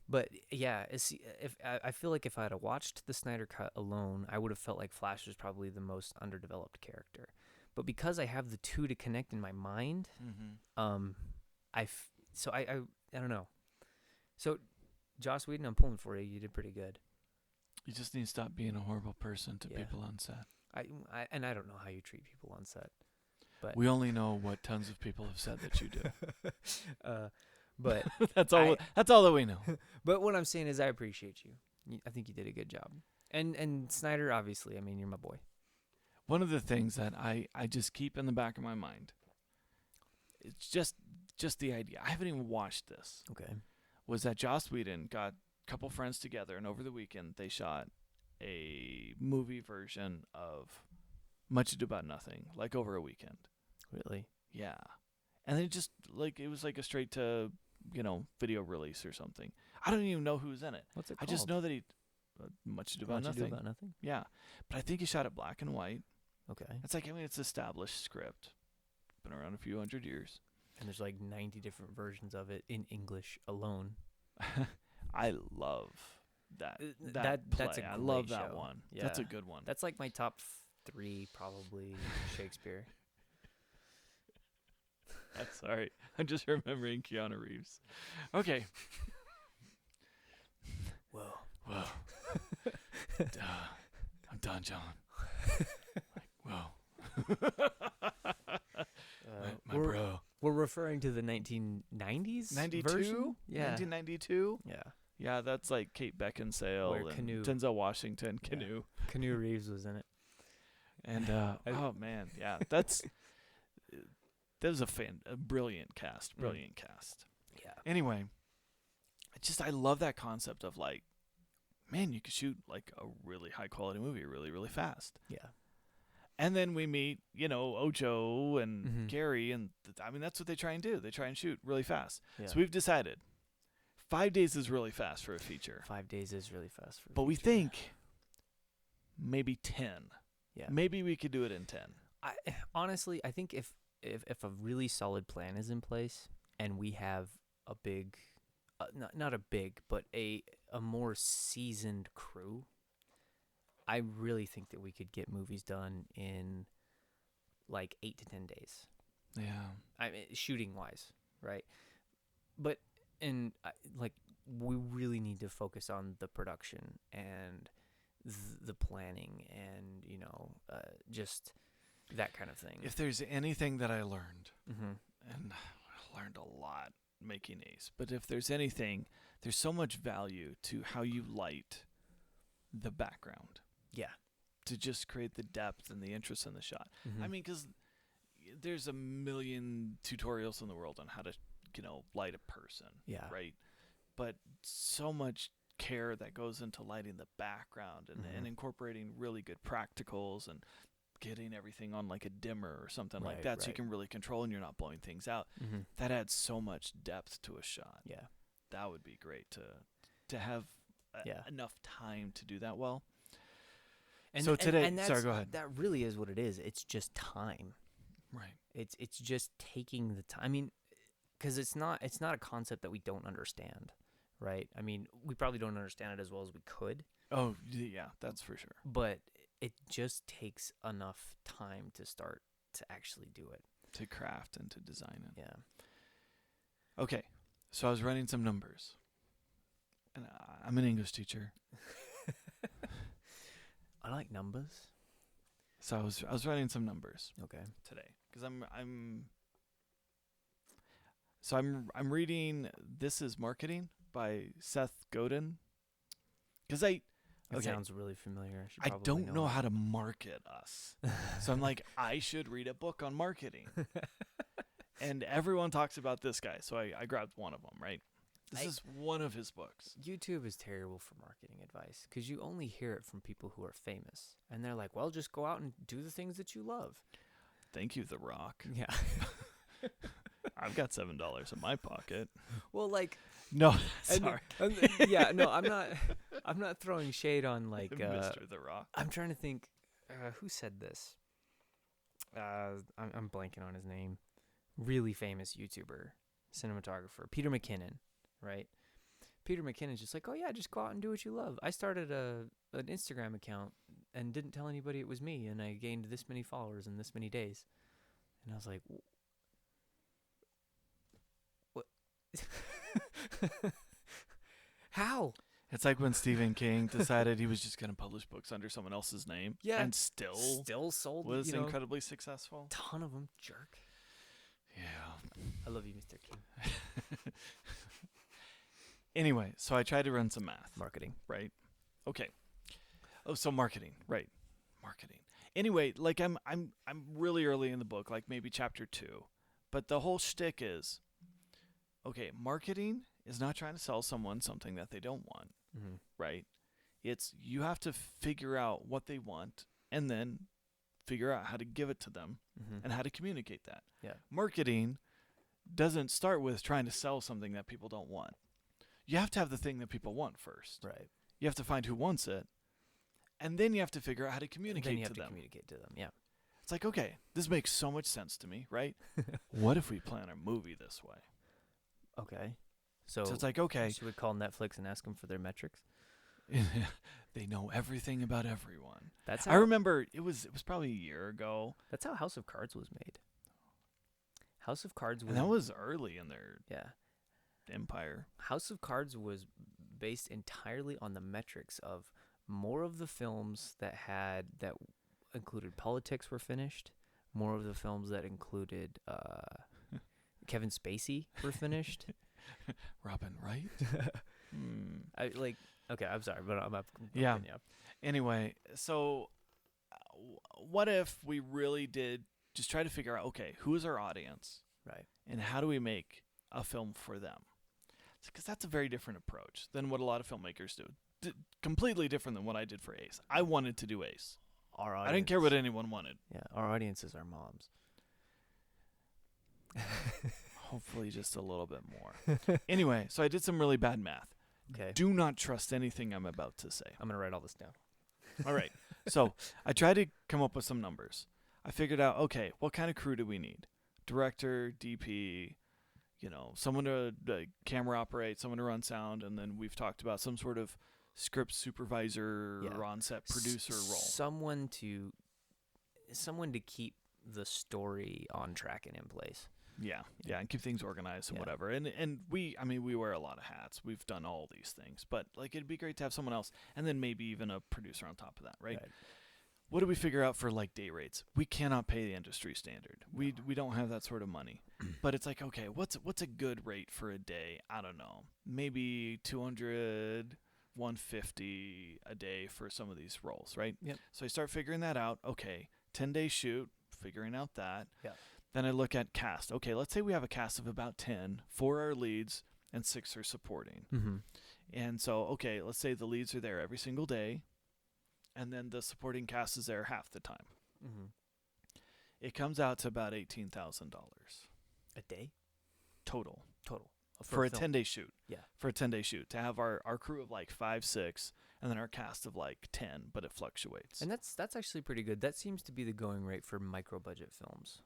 But yeah, I feel like if I had watched the Snyder cut alone, I would have felt like Flash was probably the most underdeveloped character. But because I have the two to connect in my mind, I don't know. So, Joss Whedon, I'm pulling for you. You did pretty good. You just need to stop being a horrible person to Yeah. people on set. I don't know how you treat people on set, but We only know what tons of people have said that you do. but That's all that we know. but what I'm saying is, I appreciate you. I think you did a good job. And Snyder, obviously, I mean, you're my boy. One of the things that I just keep in the back of my mind, it's just the idea. I haven't even watched this. Okay. Was that Joss Whedon got a couple friends together, and over the weekend they shot a movie version of Much Ado About Nothing, like over a weekend. Really? Yeah. And it just, it was like a straight to, video release or something. I don't even know who's in it. What's it I called? just know that he, Much Ado About Nothing. Much Ado About Nothing? Yeah. But I think he shot it black and white. Okay. It's it's established script. Been around a few hundred years. And there's like 90 different versions of it in English alone. I love that that's play. a I love great that show. one. Yeah. That's a good one. That's like my top 3, probably, Shakespeare. Sorry. I'm just remembering Keanu Reeves. Okay. Whoa. I'm done, John. Whoa. my bro. We're referring to the 1990s 92? version? Yeah. 1992? Yeah. Yeah, that's like Kate Beckinsale Where and Canoe. Denzel Washington, Canoe. Canoe Reeves was in it. And, oh, man. Yeah, that was a brilliant cast. Yeah. Anyway, I love that concept of man, you could shoot a really high quality movie really, really fast. Yeah. And then we meet, Ojo and Mhm. Gary, and that's what they try and do. They try and shoot really fast. Yeah. So we've decided 5 days is really fast for a feature. 5 days is really fast for a But we feature. think maybe 10. Yeah. Maybe we could do it in 10. Honestly, I think if a really solid plan is in place and we have a big, not a big, but a more seasoned crew, I really think that we could get movies done in 8 to 10 days. Yeah. I mean, shooting wise, right? But we really need to focus on the production and the planning and just that kind of thing. If there's anything that I learned, Mm-hmm. and I learned a lot making Ace, but if there's anything, there's so much value to how you light the background. Yeah. To just create the depth and the interest in the shot. Mm-hmm. I mean, because there's a million tutorials in the world on how to, light a person. Yeah. Right. But so much care that goes into lighting the background and, Mhm. and incorporating really good practicals and getting everything on a dimmer or something like Right, that so you right. can really control and you're not blowing things out. Mm-hmm. That adds so much depth to a shot. Yeah. That would be great to have Yeah. enough time to do that well. And So today- and sorry, go ahead. That really is what it is. It's just time. Right. It's just taking the time. I mean, because it's not a concept that we don't understand, right? I mean, we probably don't understand it as well as we could, Oh, yeah, that's for sure. but it just takes enough time to start to actually do it. To craft and to design it. Yeah. Okay, so I was running some numbers, and I'm an English teacher, I like numbers. so I was running some numbers Okay. today because I'm reading This Is Marketing by Seth Godin because That okay. sounds really familiar. I should I probably don't know it. how to market us. So I'm like, I should read a book on marketing. And everyone talks about this guy. So I grabbed one of them, right? This is one of his books. YouTube is terrible for marketing advice because you only hear it from people who are famous. And they're like, well, just go out and do the things that you love. Thank you, The Rock. Yeah. I've got $7 in my pocket. Well, like, No, and- sorry. yeah, no, I'm not throwing shade on like Mr. The Rock. I'm trying to think who said this. I'm blanking on his name. Really famous YouTuber, cinematographer, Peter McKinnon, right? Peter McKinnon's just like, oh yeah, just go out and do what you love. I started an Instagram account and didn't tell anybody it was me, and I gained this many followers in this many days. And I was like, what? How? It's like when Stephen King decided he was just going to publish books under someone else's name. Yeah. And still sold, was incredibly successful. ton of them. Jerk. Yeah. I love you, Mr. King. Anyway, so I tried to run some math. Marketing. Right? Okay. Oh, so marketing, right? Marketing. Anyway, like I'm really early in the book, like maybe chapter 2, but the whole shtick is, okay, marketing is not trying to sell someone something that they don't want, Mm-hmm. right? It's you have to figure out what they want and then figure out how to give it to them Mm-hmm. and how to communicate that. Yeah. Marketing doesn't start with trying to sell something that people don't want. You have to have the thing that people want first. Right. You have to find who wants it, and then you have to figure out how to communicate Then you have to to them. communicate to them. Yeah. It's like, okay, this makes so much sense to me, right? What if we plan our movie this way? Okay. So So it's like, okay, should we call Netflix and ask them for their metrics? they know everything about everyone. That's I how remember it was probably a year ago, that's how House of Cards was made. House of Cards was and that was early in their yeah. empire. House of Cards was based entirely on the metrics of more of the films that included politics were finished. More of the films that included Kevin Spacey were finished. Robin Wright? I like. Okay, I'm sorry, but I'm Yeah. open, Anyway, so what if we really did just try to figure out, okay, who is our audience? Right. And how do we make a film for them? Because that's a very different approach than what a lot of filmmakers do. Completely different than what I did for Ace. I wanted to do Ace. Our I audience, didn't care what anyone wanted. Yeah, our audience is our moms. Hopefully just a little bit more. Anyway, so I did some really bad math. Okay. Do not trust anything I'm about to say. I'm gonna write all this down. All right. So I tried to come up with some numbers. I figured out, okay, what kind of crew do we need? Director, DP, someone to camera operate, someone to run sound, and then we've talked about some sort of script supervisor Yeah. or on-set producer role. Someone to keep the story on track and in place. Yeah, and keep things organized and Yeah. whatever. And we wear a lot of hats. We've done all these things, but like it'd be great to have someone else, and then maybe even a producer on top of that, right? What do we figure out for like day rates? We cannot pay the industry standard. We don't have that sort of money. But it's like, okay, what's a good rate for a day? I don't know. Maybe 200, 150 a day for some of these roles, right? Yep. So I start figuring that out. Okay, 10-day shoot, figuring out that. Yeah. Then I look at cast. Okay, let's say we have a cast of about 10, 4 are leads and 6 are supporting. Mm-hmm. And so, okay, let's say the leads are there every single day, and then the supporting cast is there half the time. Mm-hmm. It comes out to about $18,000 A day total for a film. 10-day shoot. Yeah. For a 10-day shoot, to have our crew of like 5, 6, and then our cast of like 10, but it fluctuates. And that's actually pretty good. That seems to be the going rate for micro budget films.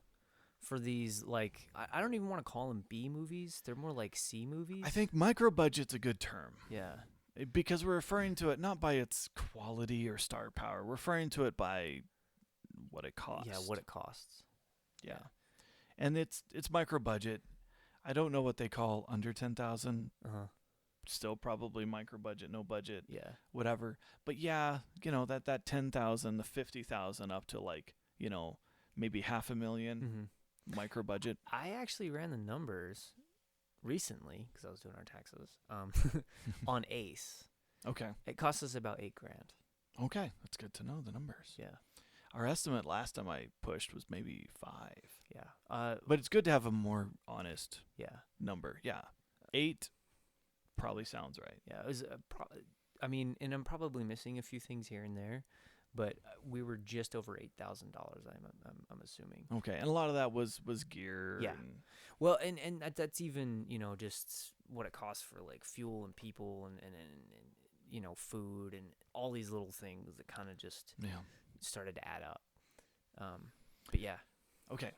for these, like, I don't even want to call them B movies. They're more like C movies. I think micro budget's a good term. Yeah. Because we're referring to it not by its quality or star power. We're referring to it by what it costs. Yeah, what it costs. Yeah. And it's micro budget. I don't know what they call under 10,000. Uh-huh. Still probably micro budget, no budget, Yeah. whatever. But yeah, that 10,000, the 50,000 up to like, maybe $500,000 micro budget. I actually ran the numbers recently because I was doing our taxes on Ace. Okay. It cost us about $8,000. Okay. That's good to know the numbers. Yeah. Our estimate last time I pushed was maybe 5. Yeah. But it's good to have a more honest Yeah. number. Yeah. 8 probably sounds right. Yeah. It was. And I'm probably missing a few things here and there, but we were just over $8,000. I'm assuming. Okay. And a lot of that was gear. Yeah. Well, and that's even just what it costs for like fuel and people and food and all these little things that kind of just started to add up. But yeah. Okay.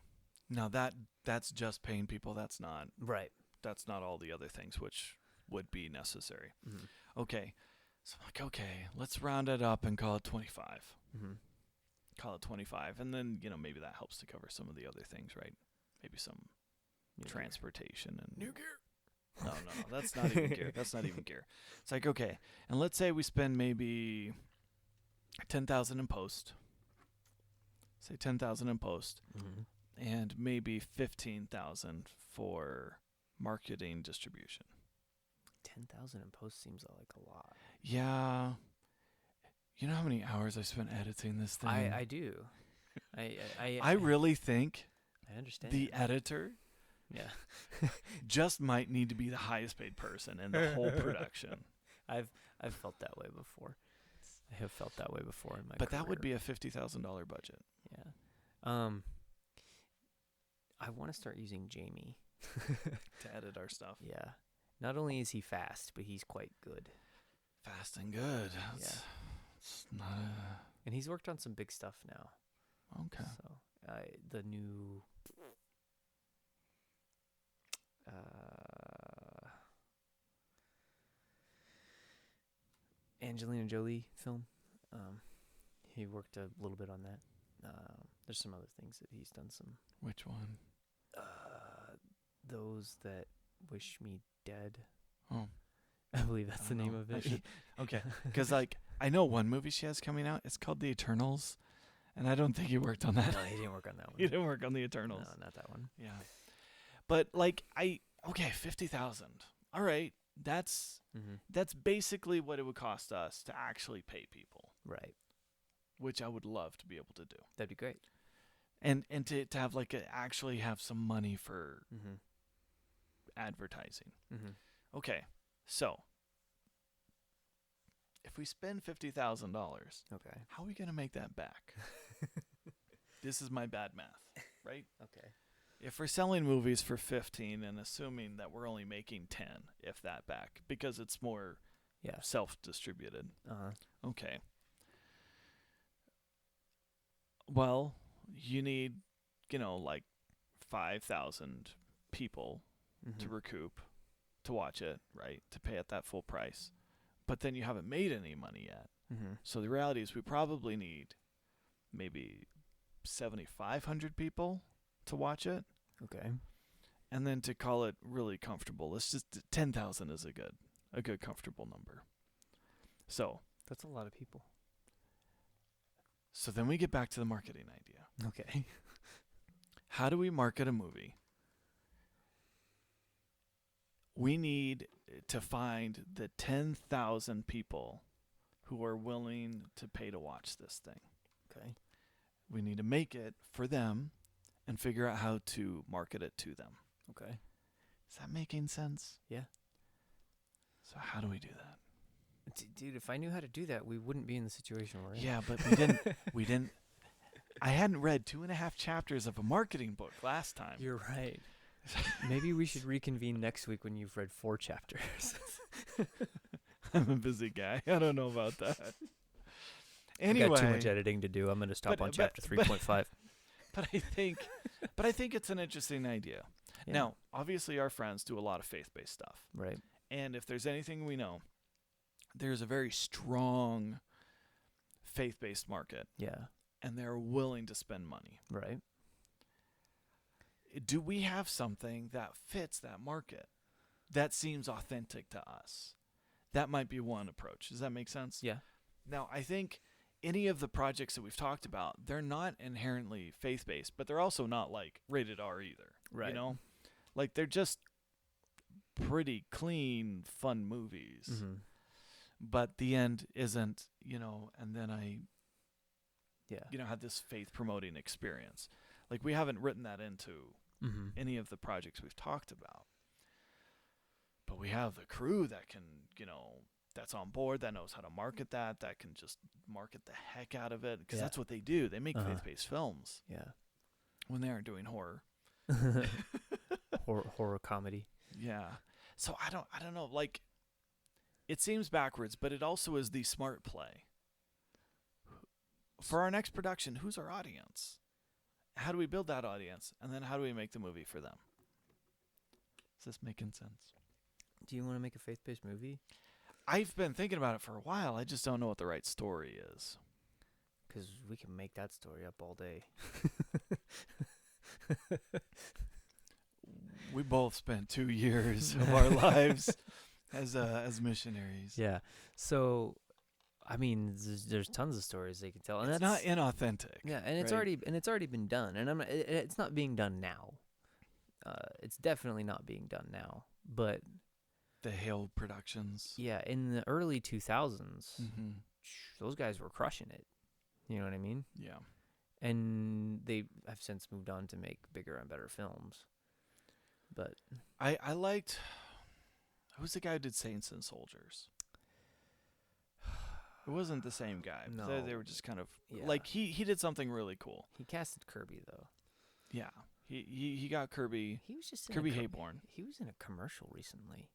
Now that's just paying people. That's not Right. That's not all the other things which would be necessary. Mm-hmm. Okay. So I'm like, okay, let's round it up and call it 25. Mm-hmm. Call it 25, and then maybe that helps to cover some of the other things, right? Maybe some transportation and new gear. No, that's not even gear. That's not even gear. It's like, okay, and let's say we spend maybe 10,000 in post. Say 10,000 in post, and maybe 15,000 for marketing distribution. 10,000 in post seems like a lot. Yeah. You know how many hours I spent editing this thing? I do. I really think I understand the editor just might need to be the highest paid person in the whole production. I've felt that way before. I have felt that way before in my But career. that would be a $50,000 budget. Yeah. I want to start using Jamie to edit our stuff. Yeah. Not only is he fast, but he's quite good. Fast and good. Yeah. It's not a... And he's worked on some big stuff now. Okay. So, the new Angelina Jolie film. He worked a little bit on that. There's some other things that he's done some. Which one? Those That Wish Me Dead. Oh. I believe that's the name of it. Okay. Because, I know one movie she has coming out. It's called The Eternals. And I don't think he worked on that. No, he didn't work on that one. He didn't work on The Eternals. No, not that one. Yeah. But, 50,000. All right. That's basically what it would cost us to actually pay people. Right. Which I would love to be able to do. That'd be great. And to have, actually have some money for advertising. Okay. So, if we spend $50,000, okay, how are we going to make that back? This is my bad math, right? Okay. If we're selling movies for 15 and assuming that we're only making 10, if that back, because it's more self-distributed. Okay. Well, you need, 5,000 people to recoup, to watch it, right? To pay at that full price. But then you haven't made any money yet. So the reality is we probably need maybe 7,500 people to watch it. Okay. And then to call it really comfortable, let's just 10,000 is a good comfortable number. So that's a lot of people. So then we get back to the marketing idea. Okay. How do we market a movie? We need to find the 10,000 people who are willing to pay to watch this thing. Okay. We need to make it for them and figure out how to market it to them. Okay. Is that making sense? Yeah. So how do we do that? Dude, if I knew how to do that, we wouldn't be in the situation we're in. Yeah, but we didn't. I hadn't read 2.5 chapters of a marketing book last time. You're right. Maybe we should reconvene next week when you've read 4 chapters. I'm a busy guy. I don't know about that. Anyway, I've got too much editing to do. I'm going to stop on chapter 3.5. But I think But I think it's an interesting idea. Yeah. Now, obviously, our friends do a lot of faith-based stuff. Right. And if there's anything we know, there's a very strong faith-based market, Yeah. and they're willing to spend money. Right. Do we have something that fits that market that seems authentic to us? That might be one approach. Does that make sense? Yeah. Now, I think any of the projects that we've talked about, they're not inherently faith-based, but they're also not like rated R either. Right. You know? Like they're just pretty clean, fun movies. Mm-hmm. But the end isn't, and then I, Yeah. had this faith promoting experience. Like we haven't written that into Mm-hmm. any of the projects we've talked about. But we have the crew that can, that's on board, that knows how to market that can just market the heck out of it. Because Yeah. that's what they do. They make Uh-huh. faith-based films Yeah. when they aren't doing horror. Horror comedy. Yeah. So I don't know. Like, it seems backwards, but it also is the smart play. For our next production, who's our audience? How do we build that audience? And then how do we make the movie for them? Is this making sense? Do you want to make a faith-based movie? I've been thinking about it for a while. I just don't know what the right story is. Because we can make that story up all day. We both spent 2 years of our lives as missionaries. Yeah. So, I mean, there's tons of stories they can tell, and It's that's not inauthentic. yeah, and it's right? already been done, and it's not being done now. It's definitely not being done now, but The Hale Productions. yeah, in the early 2000s, Mm-hmm. those guys were crushing it. You know what I mean? Yeah. And they have since moved on to make bigger and better films. But I liked. Who's the guy who did Saints and Soldiers? It wasn't the same guy. No. They were just kind of Yeah. like he did something really cool. he casted Kirby though. Yeah. He got Kirby He was just in Kirby a Hayborn. He was in a commercial recently.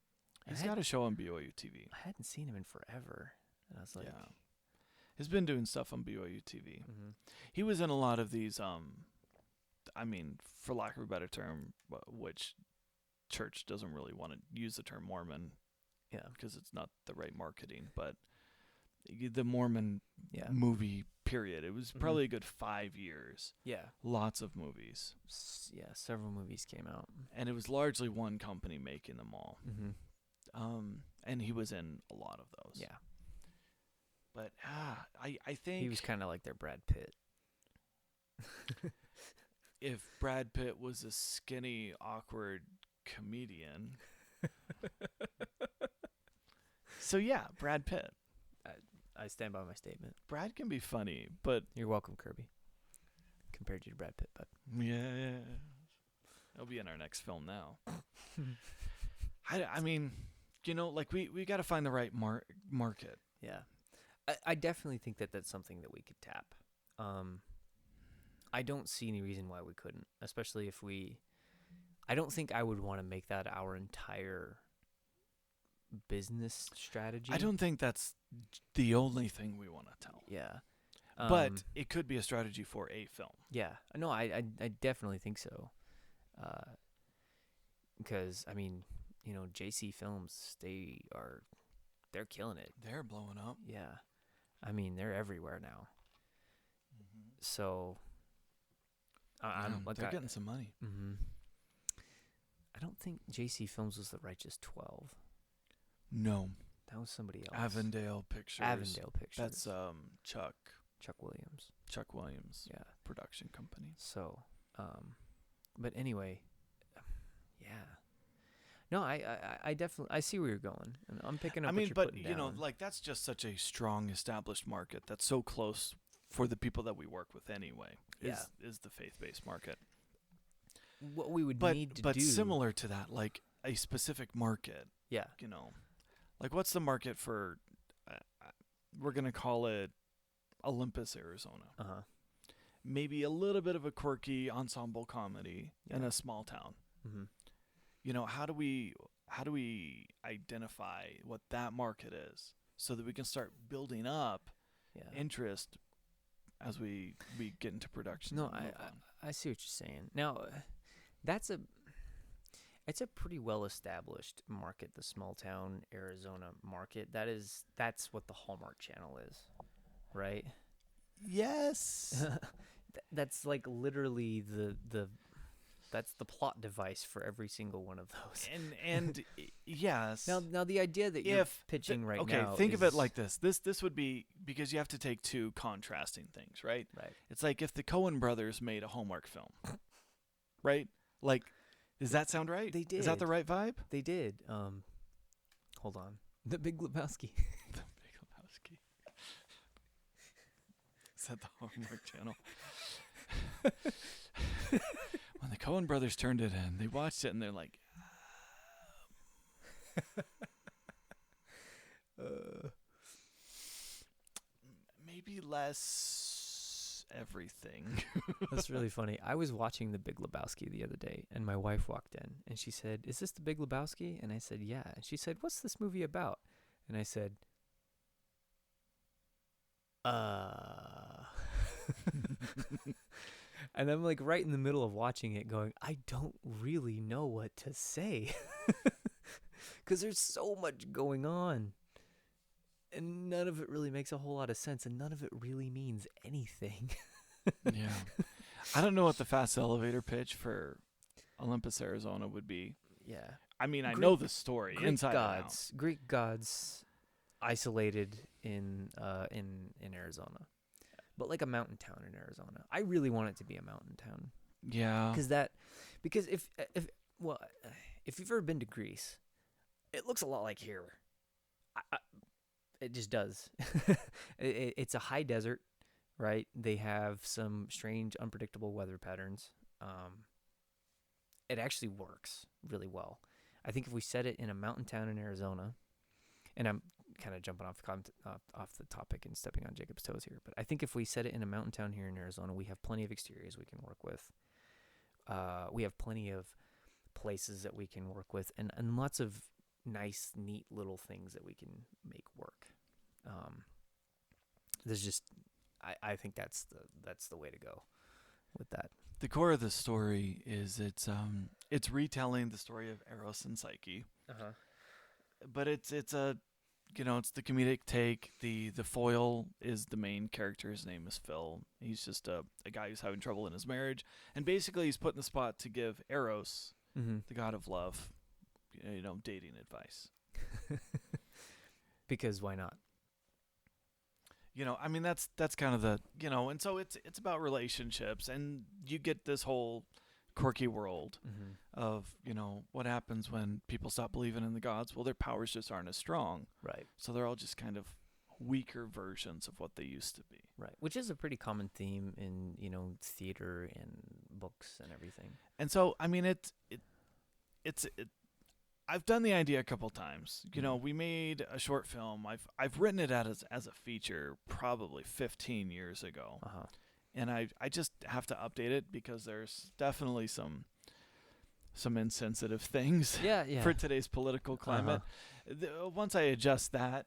He's got a show on BYU TV. I hadn't seen him in forever, and I was like, Yeah. He's been doing stuff on BYU TV. mhm. He was in a lot of these I mean, for lack of a better term, which church doesn't really want to use the term Mormon yeah, because it's not the right marketing, but the Mormon yeah, movie period. It was Mhm. probably a good 5 years. yeah, Lots of movies. yeah. Several movies came out. And it was largely one company making them all. Mm-hmm. And he was in a lot of those. Yeah, But I think he was kind of like their Brad Pitt. if Brad Pitt was a skinny, awkward comedian. So yeah, Brad Pitt. I stand by my statement. Brad can be funny, but You're welcome, Kirby. Compared you to Brad Pitt, but yeah. He'll be in our next film now. I mean, like we got to find the right market. yeah, I definitely think that that's something that we could tap. I don't see any reason why we couldn't, especially if I don't think I would want to make that our entire business strategy. I don't think that's the only thing we want to tell. Yeah. But it could be a strategy for a film. Yeah. No, I definitely think so. Because I mean, JC Films, they're killing it. They're blowing up. Yeah. I mean, they're everywhere now. Mm-hmm. So I'm like they're getting some money. Mm-hmm. I don't think JC Films was the Righteous 12. No, That was somebody else. Avondale Pictures. Avondale Pictures. That's Chuck Chuck Williams. Yeah, production company. So, but anyway, yeah. No, I definitely I see where you're going, and I'm picking up. I mean, what you're but putting down. like that's just such a strong established market that's so close for the people that we work with anyway. Is the faith-based market. What we would need to but do, similar to that, like a specific market. yeah, Like what's the market for? We're gonna call it Olympus, Arizona. Maybe a little bit of a quirky ensemble comedy in a small town. Mm-hmm. How do we identify what that market is so that we can start building up Yeah. interest as we get into production? No, and move on? I see what you're saying. Now, that's a it's a pretty well established market, the small town Arizona market. That's what the Hallmark Channel is, right? Yes. That's like literally the that's the plot device for every single one of those. and yes. Now the idea that you're pitching right okay, now. think of it is- like this. This would be because you have to take two contrasting things, right? right. It's like if the Coen brothers made a Hallmark film, right? Like, does that sound right? They Is that the did. right vibe? They did. Hold on. The Big Lebowski. The Big Lebowski. Is that the Hallmark Channel? When the Coen brothers turned it in, they watched it and they're like, maybe less everything. That's really funny. I was watching The Big Lebowski the other day, and my wife walked in, and she said, "Is this The Big Lebowski?" And I said, "Yeah." And she said, "What's this movie about?" And I said, And I'm like right in the middle of watching it going, I don't really know what to say. Because there's so much going on. And none of it really makes a whole lot of sense, and none of it really means anything. Yeah. I don't know what the fast elevator pitch for Olympus, Arizona would be. Yeah. I mean, I Greek- know the story inside Greek gods isolated in Arizona. But like a mountain town in Arizona. I really want it to be a mountain town. and out. Yeah. Because if you've ever been to Greece, it looks a lot like here. It just does. It's a high desert, right? They have some strange, unpredictable weather patterns. It actually works really well. I think if we set it in a mountain town in Arizona, and I'm kind of jumping off the topic and stepping on Jacob's toes here, but I think if we set it in a mountain town here in Arizona, we have plenty of exteriors we can work with. We have plenty of places that we can work with, and lots of nice, neat little things that we can make work. There's just, I think that's the way to go with that. The core of the story is it's retelling the story of Eros and Psyche, but it's a it's the comedic take. The foil is the main character. His name is Phil. He's just a guy who's having trouble in his marriage, and basically he's put in the spot to give Eros, the god of love, dating advice. Because why not? I mean that's kind of the and so it's about relationships, and you get this whole quirky world of what happens when people stop believing in the gods. Well, their powers just aren't as strong, Right. so they're all just kind of weaker versions of what they used to be. Right. Which is a pretty common theme in theater and books and everything. And so I mean it's I've done the idea a couple times. We made a short film. I've written it as a feature probably 15 years ago. And I just have to update it because there's definitely some insensitive things Yeah. Yeah. for today's political climate. Once I adjust that,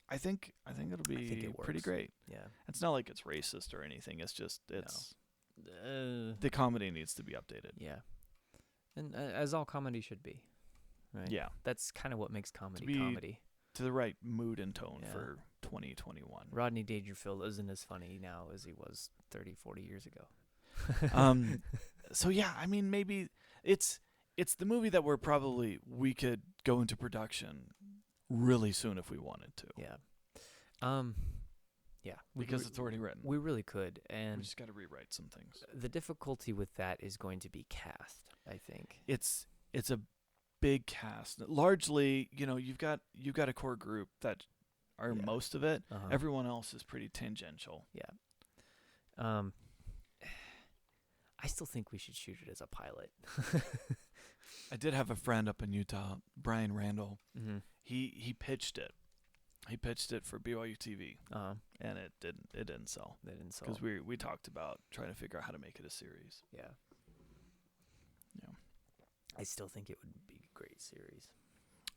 I think it'll be it pretty works. great. Yeah. It's not like it's racist or anything. It's just No. the comedy needs to be updated. Yeah. And as all comedy should be, right? Yeah, That's kind of what makes comedy be- comedy. to the right mood and tone Yeah. for 2021. Rodney Dangerfield isn't as funny now as he was 30, 40 years ago. So yeah, I mean maybe it's the movie that we could go into production really soon if we wanted to. Yeah. Yeah. Because it's already written. We really could. We And just got to rewrite some things. the difficulty with that is going to be cast, I think. It's a big cast. Largely, you've got a core group that are Yeah. most of it. Uh-huh. Everyone else is pretty tangential. I still think we should shoot it as a pilot. I did have a friend up in Utah, Brian Randall. Mm-hmm. He pitched it. He pitched it for BYU TV, and it didn't sell. They didn't sell. Because we talked about trying to figure out how to make it a series. Yeah. Yeah. I still think it would be a great series.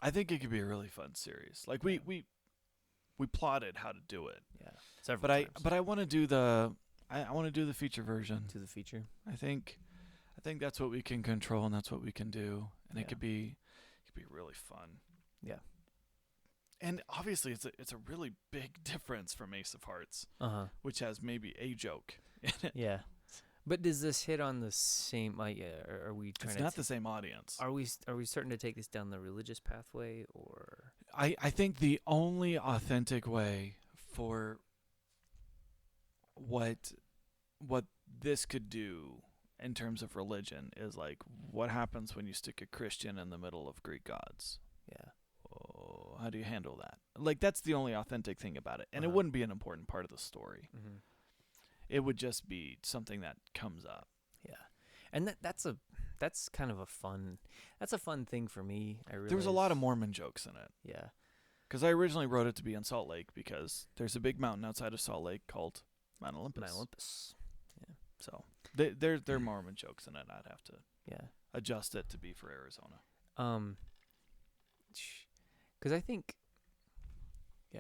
I think it could be a really fun series. Like we plotted how to do it. Yeah. Several times. But I want to do the I want to do the feature version. to the feature. I think that's what we can control, and that's what we can do, and Yeah. it could be really fun. Yeah. And obviously, it's a really big difference from Ace of Hearts, which has maybe a joke in it. Yeah. But does this hit on the same? Are we trying It's to? not the same audience. Are we starting to take this down the religious pathway, or? I think the only authentic way for what this could do in terms of religion is like what happens when you stick a Christian in the middle of Greek gods. Yeah. Oh, how do you handle that? Like that's the only authentic thing about it, and it wouldn't be an important part of the story. Mm-hmm. It would just be something that comes up. Yeah, and that's kind of a fun thing for me. There was a lot of Mormon jokes in it. Yeah. Because I originally wrote it to be in Salt Lake because there's a big mountain outside of Salt Lake called Mount Olympus. Mount Olympus. Yeah. So there are Mormon jokes in it. I'd have to adjust it to be for Arizona. Because I think, I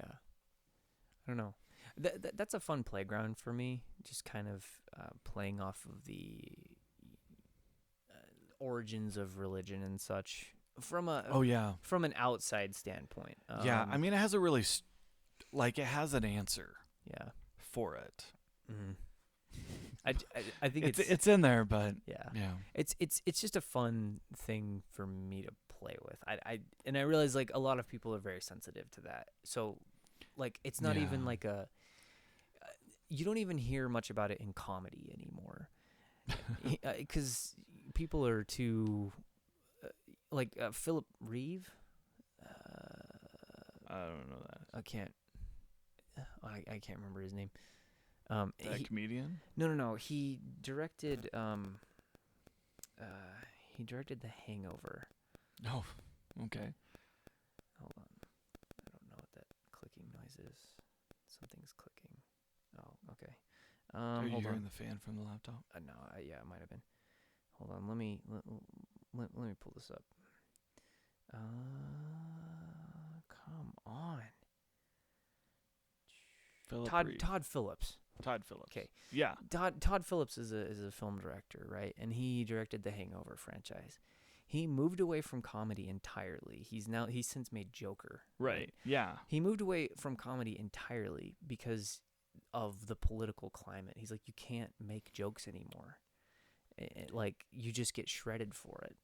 don't know. That's a fun playground for me. Just kind of playing off of the origins of religion and such from an outside standpoint. I mean, it has a really it has an answer. Yeah. For it. Mm-hmm. I think it's in there, but yeah. It's just a fun thing for me to play with. I realize like a lot of people are very sensitive to that. So like it's not even like you don't even hear much about it in comedy anymore. Cuz people are too Philip Reeve. I don't know that. I can't remember his name. Comedian? No. He directed The Hangover. Oh, okay. Hold on. I don't know what that clicking noise is. Something's clicking. Oh, okay. Are you hold hearing on. the fan from the laptop? No, it might have been. Hold on. Let me pull this up. Come on. Todd Phillips. Todd Phillips. Okay. Yeah. Todd Phillips is a film director, right? And he directed the Hangover franchise. He moved away from comedy entirely. He's since made Joker. Right. Yeah. He moved away from comedy entirely because of the political climate. He's like, you can't make jokes anymore. Like you just get shredded for it.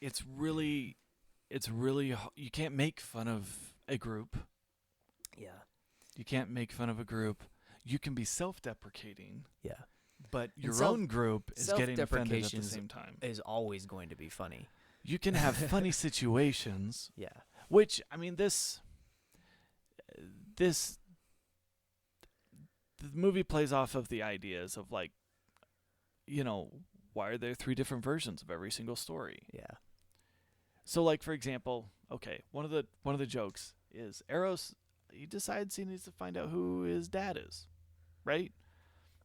It's really you can't make fun of a group. Yeah. You can't make fun of a group. You can be self-deprecating. Yeah. But your own group is getting offended at the same time. Is always going to be funny. You can have funny situations. Yeah. Which, I mean, the movie plays off of the ideas of like, why are there 3 different versions of every single story? Yeah. So like, for example, okay, one of the jokes is Eros, he decides he needs to find out who his dad is, right?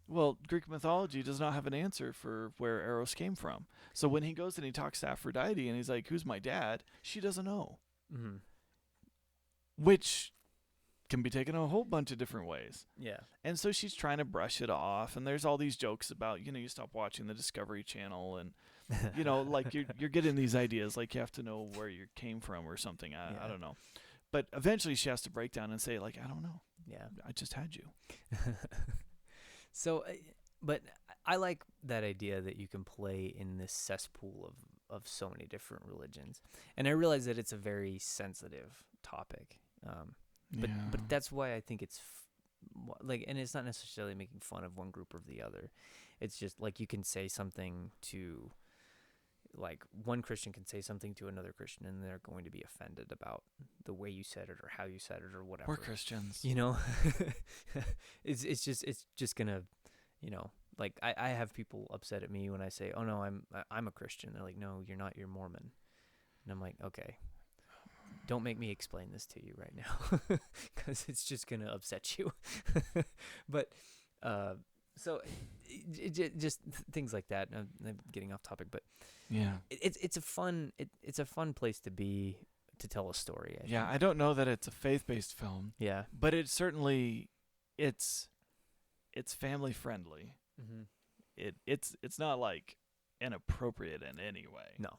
Well, Greek mythology does not have an answer for where Eros came from. So when he goes and he talks to Aphrodite and he's like, who's my dad? She doesn't know. Mm-hmm. Which can be taken a whole bunch of different ways. Yeah. And so she's trying to brush it off. And there's all these jokes about, you stop watching the Discovery Channel and, like you're getting these ideas like you have to know where you came from or something. I don't know. But eventually she has to break down and say like, I don't know. Yeah. I just had you. So, but I like that idea that you can play in this cesspool of so many different religions. And I realize that it's a very sensitive topic. But that's why I think it's and it's not necessarily making fun of one group or the other. It's just like you can say something to, like one Christian can say something to another Christian and they're going to be offended about the way you said it or how you said it or whatever. We're Christians. It's just gonna, like I have people upset at me when I say, oh no, I'm a Christian. They're like, no, you're not, you're Mormon. And I'm like, okay, don't make me explain this to you right now because it's just going to upset you. But so just things like that. I'm getting off topic, but yeah, it's a fun place to be, to tell a story. I think. I don't know that it's a faith-based film. Yeah. But it certainly it's family friendly. Mm-hmm. It's not like inappropriate in any way. No,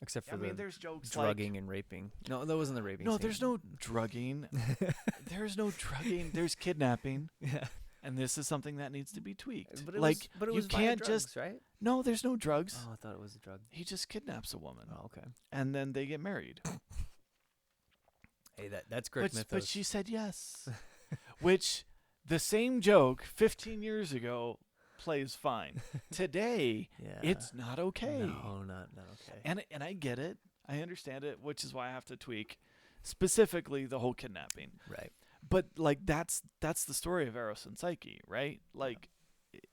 except for I mean, the there's jokes drugging and raping. No, that wasn't the raping. No, scene. there's no drugging. There's no drugging. There's kidnapping, Yeah, and this is something that needs to be tweaked. but it like was, but it you was via can't drugs, just right. no. There's no drugs. Oh, I thought it was a drug. He just kidnaps a woman, Oh, okay. and then they get married. Hey, that's Greek mythos. But she said yes, which the same joke 15 years ago plays fine. Today, yeah, it's not okay. No, not okay. And I get it. I understand it, which is why I have to tweak specifically the whole kidnapping. Right. But like that's the story of Eros and Psyche, right? Like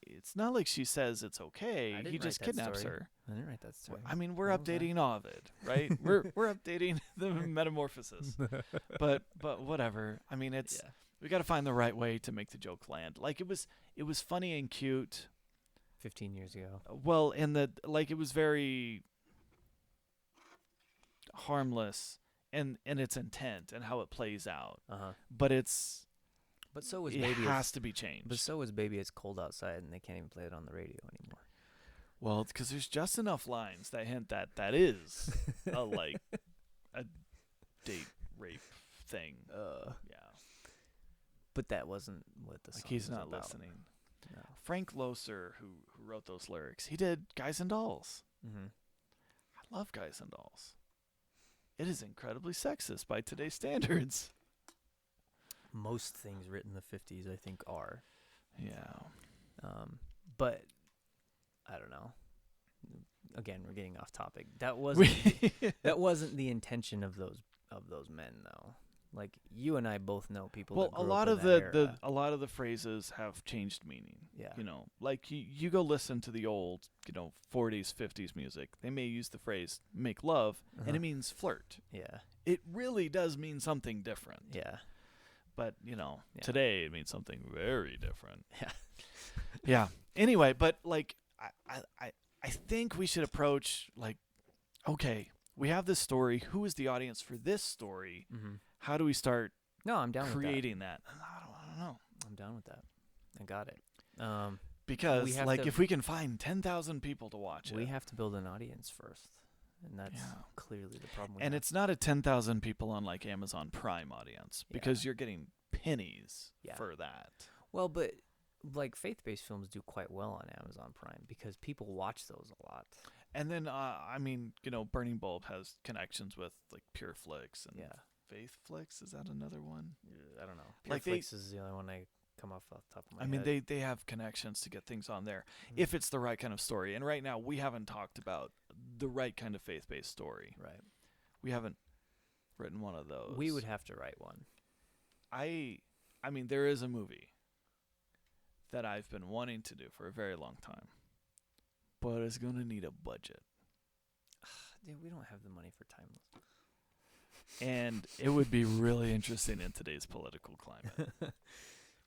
it's not like she says it's okay. I didn't He write just that kidnaps story. her. I didn't write that story. I mean, we're What was that? updating Ovid, right? we're updating the metamorphosis. But whatever. I mean, it's Yeah. we got to find the right way to make the joke land. Like it was funny and cute. 15 years ago. Well, and it was very harmless in its intent and how it plays out. Uh-huh. But it's But so was it Baby. has to be changed. But so was Baby It's Cold Outside, and they can't even play it on the radio anymore. Well, because there's just enough lines that hint that is a a date rape thing. Yeah, But that wasn't what the song like he's was not about. listening. No. Frank Loesser, who wrote those lyrics, he did Guys and Dolls. Mm-hmm. I love Guys and Dolls. It is incredibly sexist by today's standards. Most things written in the 50s, I think, are. Yeah. But I don't know. Again, we're getting off topic. That wasn't that wasn't the intention of those men, though. Like you and I both know people. Well, that a grew lot up of in that era. a lot of the phrases have changed meaning. Yeah. You know, like you go listen to the old, 40s, 50s music. They may use the phrase "make love" and it means flirt. Yeah. It really does mean something different. Yeah. But, Yeah. today it means something very different. Yeah. Yeah. Anyway, but like I think we should approach like, okay, we have this story. Who is the audience for this story? Mm-hmm. How do we start No, I'm down creating that? I don't know. with that. I'm down with that. I got it. Because have like to- if we can find 10,000 people to watch We it, have to build an audience first, and that's Yeah. clearly the problem. We and have. it's not a 10,000 people on like Amazon Prime audience because you're getting pennies Yeah. for that. well, but like faith-based films do quite well on Amazon Prime because people watch those a lot. And then I mean, Burning Bulb has connections with like Pure Flix and Yeah. Faith Flix. Is that another one? I don't know. Like they- Pureflix is the only one I come off the top of my I mean, head. they have connections to get things on there Mhm. if it's the right kind of story. And right now, we haven't talked about the right kind of faith-based story. Right. We haven't written one of those. We would have to write one. I mean, there is a movie that I've been wanting to do for a very long time, but it's going to need a budget. Dude, we don't have the money for Timeless. And it would be really interesting in today's political climate.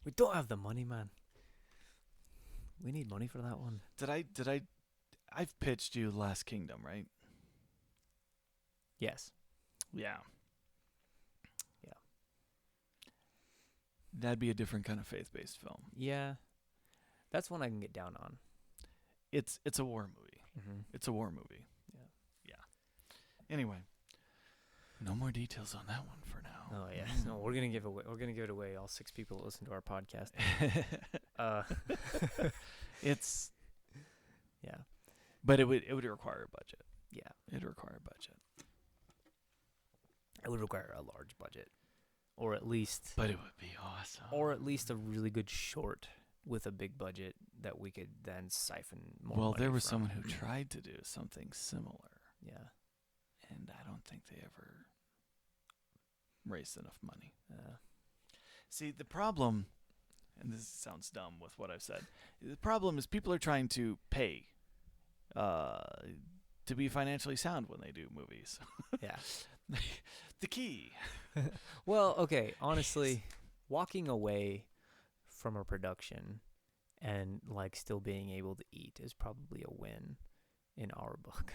We don't have the money, man. We need money for that one. I've pitched you Last Kingdom, right? Yes. Yeah. Yeah. That'd be a different kind of faith-based film. Yeah. That's one I can get down on. It's a war movie. Mm-hmm. It's a war movie. Yeah. Yeah. Anyway, no more details on that one for now. Oh yeah. No, we're gonna give it away. All 6 people that listen to our podcast. It's Yeah. but it would require a budget. Yeah. It'd require a budget. It would require a large budget, or at least But it would be awesome. a really good short with a big budget that we could then siphon more. well, money there was from. someone who tried to do something similar, Yeah. and I don't think they ever raised enough money. See, the problem, and this sounds dumb with what I've said, the problem is people are trying to pay to be financially sound when they do movies. Yeah. The key. Well, okay. Honestly, walking away from a production and like still being able to eat is probably a win in our book.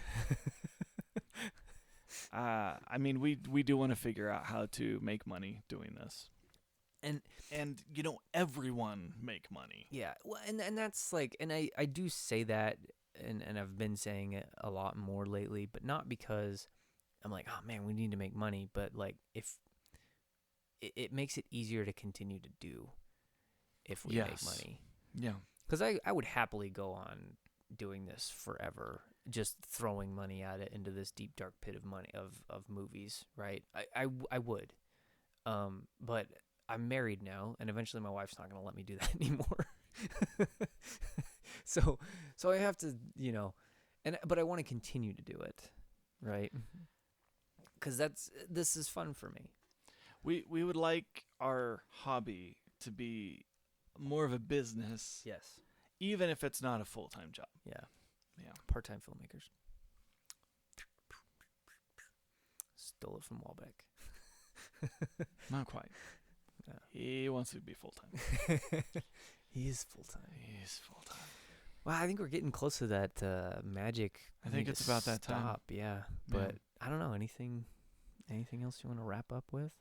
I mean, we do want to figure out how to make money doing this. and everyone make money. Yeah, well, and that's like, and I do say that, and I've been saying it a lot more lately, but not because I'm like, oh man, we need to make money, but like if it makes it easier to continue to do if we make Yes. money. Yeah. Because I would happily go on doing this forever, just throwing money at it into this deep dark pit of money of movies, right? I would, but I'm married now, and eventually my wife's not gonna let me do that anymore. so I have to, but I want to continue to do it, right? Because this is fun for me. We would like our hobby to be more of a business, Yes. even if it's not a full-time job. Yeah. Yeah. Part-time filmmakers. Stole it from Wahlbeck. Not quite. Yeah. He wants to be full-time. He is full-time. He's full-time. Well, I think we're getting close to that magic. I think it's about that time. Stop, yeah. But I don't know, anything else you want to wrap up with?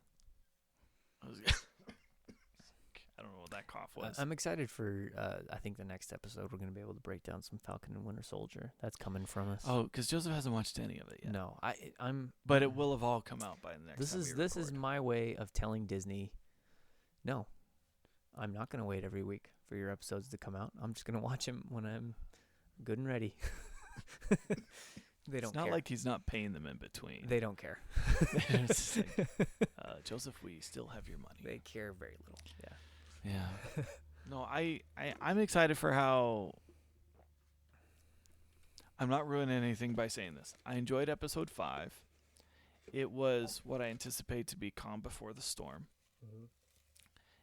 I don't know what that cough was. I'm excited for, I think the next episode we're going to be able to break down some Falcon and Winter Soldier. That's coming from us. Oh, because Joseph hasn't watched any of it yet. No, I'm. But it will have all come out by the next This time is we this is record. my way of telling Disney, no, I'm not going to wait every week for your episodes to come out. I'm just going to watch them when I'm good and ready. They don't It's not care. like he's not paying them in between. They don't care. It's just like, Joseph, we still have your money. They care very little. Yeah. Yeah. No, I'm excited for how. I'm not ruining anything by saying this. I enjoyed episode 5. It was what I anticipate to be calm before the storm.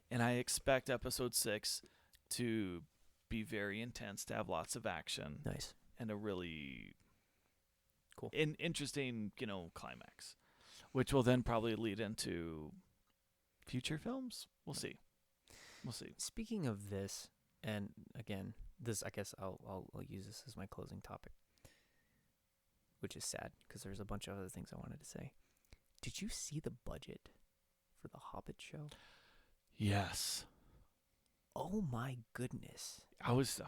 And I expect episode 6 to be very intense, to have lots of action Nice. and a really Cool. interesting, climax, which will then probably lead into future films. We'll see. Speaking of this, and again, I guess I'll use this as my closing topic, which is sad because there's a bunch of other things I wanted to say. Did you see the budget for the Hobbit show? Yes. Oh my goodness. I was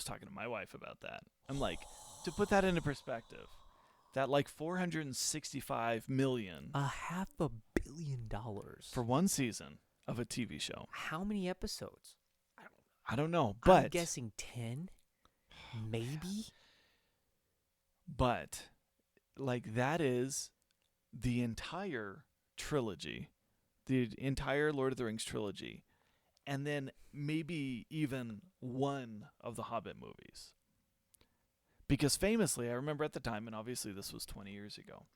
talking to my wife about that. I'm like, to put that into perspective, that like $465 million $500 million for one season of a TV show. How many episodes? I don't know, I'm but guessing 10, maybe. but like that is the entire trilogy, the entire Lord of the Rings trilogy, and then maybe even one of the Hobbit movies. Because famously, I remember at the time, and obviously this was 20 years ago,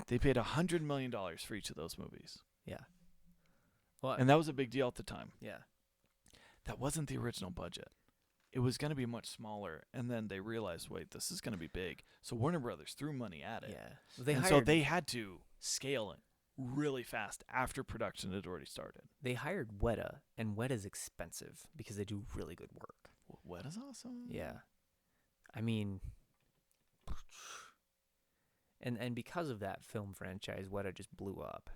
they paid $100 million for each of those movies. Yeah. Well, And that was a big deal at the time. yeah. That wasn't the original budget. It was going to be much smaller, and then they realized, wait, this is going to be big. So Warner Brothers threw money at it. Yeah. So they had to scale it really fast after production had already started. They hired Weta, and Weta's expensive because they do really good work. What is awesome? Yeah. I mean, and because of that film franchise, Weta just blew up.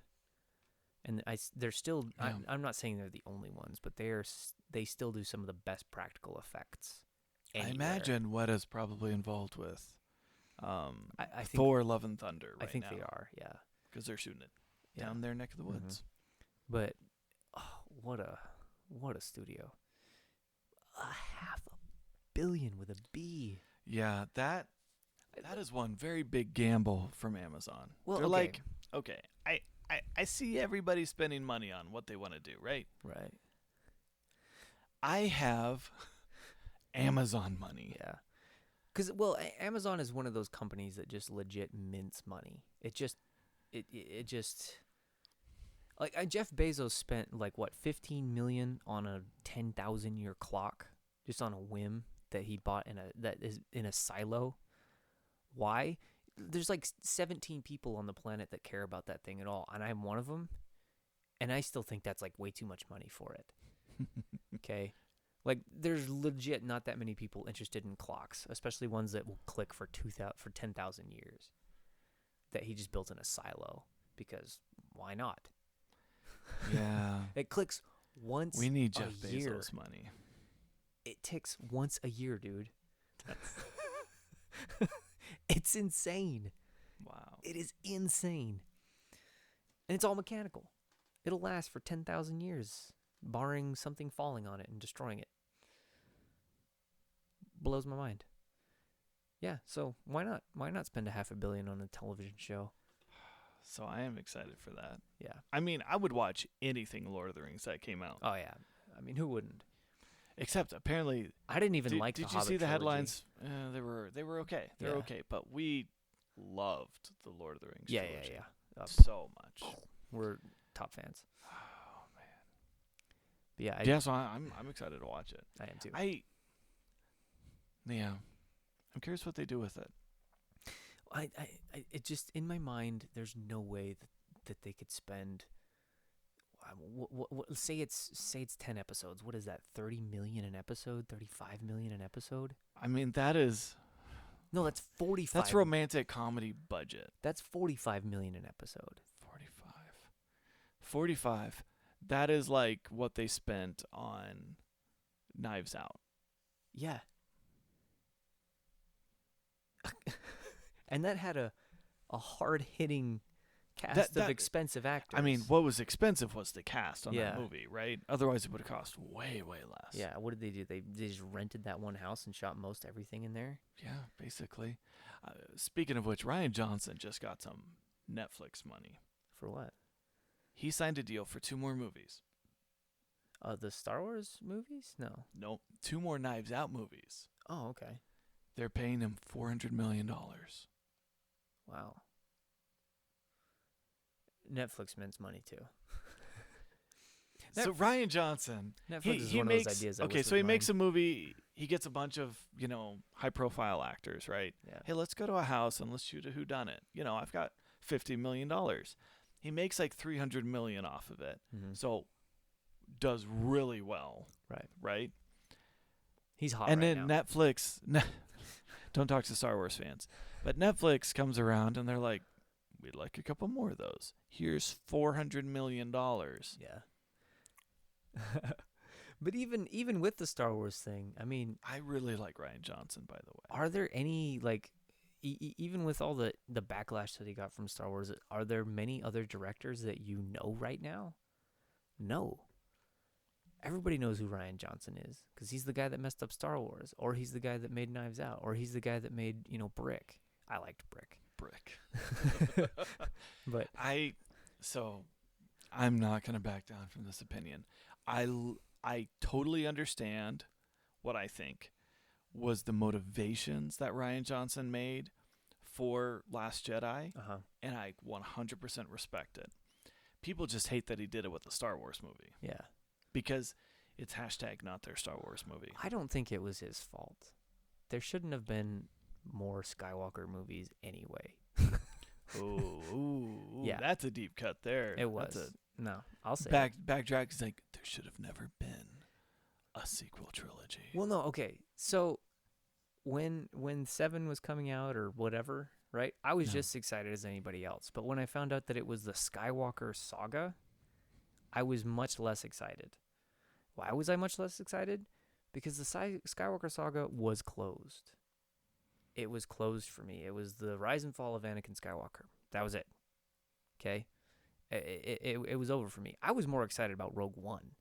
And they're still. Yeah. I'm not saying they're the only ones, but they still do some of the best practical effects. I anywhere. imagine Weta's probably involved with I think Thor: Love and Thunder right I think now. they are. Yeah. Because they're shooting it Yeah. down their neck of the woods. But what a studio. $500 million with a B. Yeah, that is one very big gamble from Amazon. Well, They're okay. like, okay, I see everybody spending money on what they want to do, right? Right. I have Amazon money. Yeah. Because, Amazon is one of those companies that just legit mints money. It just, like, Jeff Bezos spent, like, what, $15 million on a 10,000-year clock just on a whim that he bought that is in a silo. Why? There's, like, 17 people on the planet that care about that thing at all, and I'm one of them, and I still think that's, like, way too much money for it. Okay? Like, there's legit not that many people interested in clocks, especially ones that will click for 10,000 years, that he just built in a silo, because why not? Yeah. It clicks once We need a Jeff year. Bezos money. It ticks once a year, dude. It's insane. Wow. It is insane. And it's all mechanical. It'll last for 10,000 years, barring something falling on it and destroying it. Blows my mind. Yeah, so why not? Why not spend $500 million on a television show? So I am excited for that. Yeah. I mean, I would watch anything Lord of the Rings that came out. Oh, yeah. I mean, who wouldn't? Except apparently, I didn't even like the did you Hobbit see the trilogy. headlines? They were okay. They're Yeah. okay, but we loved the Lord of the Rings Yeah, trilogy yeah. so much. We're top fans. Oh man. But yeah, Yeah, so I'm excited to watch it. I am too. Yeah. I'm curious what they do with it. It just, in my mind, there's no way that they could spend. Say it's 10 episodes. What is that? 30 million an episode? 35 million an episode? I mean, that is No, that's 45. that's romantic comedy budget. That's 45 million an episode. 45. That is like what they spent on Knives Out. Yeah. And that had a hard-hitting cast of that- expensive actors. I mean, what was expensive was the cast on Yeah. that movie, right? Otherwise, it would have cost way, way less. Yeah, what did they do? They just rented that one house and shot most everything in there? Yeah, basically. Speaking of which, Ryan Johnson just got some Netflix money. For what? He signed a deal for 2 more movies. The Star Wars movies? No. Nope, 2 more Knives Out movies. Oh, okay. They're paying him $400 million. Wow. Netflix mints money too. So Ryan Johnson, Netflix is he one makes of those ideas. that okay. was So he with makes mine. a movie. He gets a bunch of high-profile actors, right? Yeah. Hey, let's go to a house and let's shoot a whodunit. I've got $50 million. He makes like $300 million off of it. Mhm. So does really well, Right. right? He's hot And right then now. Netflix, don't talk to Star Wars fans, but Netflix comes around and they're like, we'd like a couple more of those. Here's $400 million. Yeah. But even with the Star Wars thing, I mean, I really like Ryan Johnson, by the way. are there any like even with all the backlash that he got from Star Wars, are there many other directors that you know right now? No. Everybody knows who Ryan Johnson is because he's the guy that messed up Star Wars, or he's the guy that made Knives Out, or he's the guy that made, Brick. I liked Brick. But I'm not going to back down from this opinion. I totally understand what I think was the motivations that Ryan Johnson made for Last Jedi, and I 100% respect it. People just hate that he did it with the Star Wars movie Yeah. because it's # not their Star Wars movie. I don't think it was his fault. There shouldn't have been more Skywalker movies anyway. Ooh, Yeah. that's a deep cut there. It was. That's No, I'll say a backtrack is like there should have never been a sequel trilogy. Well, no, okay. So when 7 was coming out or whatever, right? I was Yeah. just excited as anybody else. But when I found out that it was the Skywalker saga, I was much less excited. Why was I much less excited? Because the Skywalker saga was closed. It was closed for me. It was the rise and fall of Anakin Skywalker. That was it. Okay? It was over for me. I was more excited about Rogue One.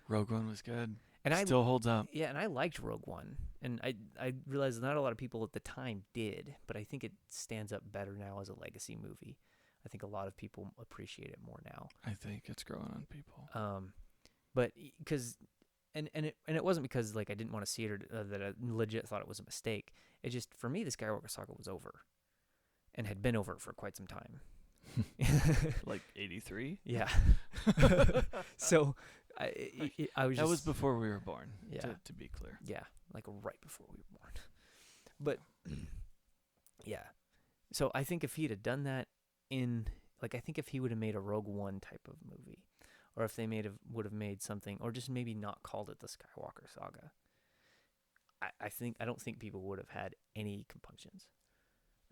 Rogue One was good. And Still holds up. Yeah, and I liked Rogue One. And I realized not a lot of people at the time did, but I think it stands up better now as a legacy movie. I think a lot of people appreciate it more now. I think it's growing on people. But because and it wasn't because like I didn't want to see it or that I legit thought it was a mistake. It just, for me, the Skywalker saga was over and had been over for quite some time. Like 83? Yeah. So I was That just, was before we were born, Yeah. to be clear. Yeah, like right before we were born. But yeah. So I think if he'd have done that I think if he would have made a Rogue One type of movie, or if they would have made something, or just maybe not called it the Skywalker saga, I don't think people would have had any compunctions.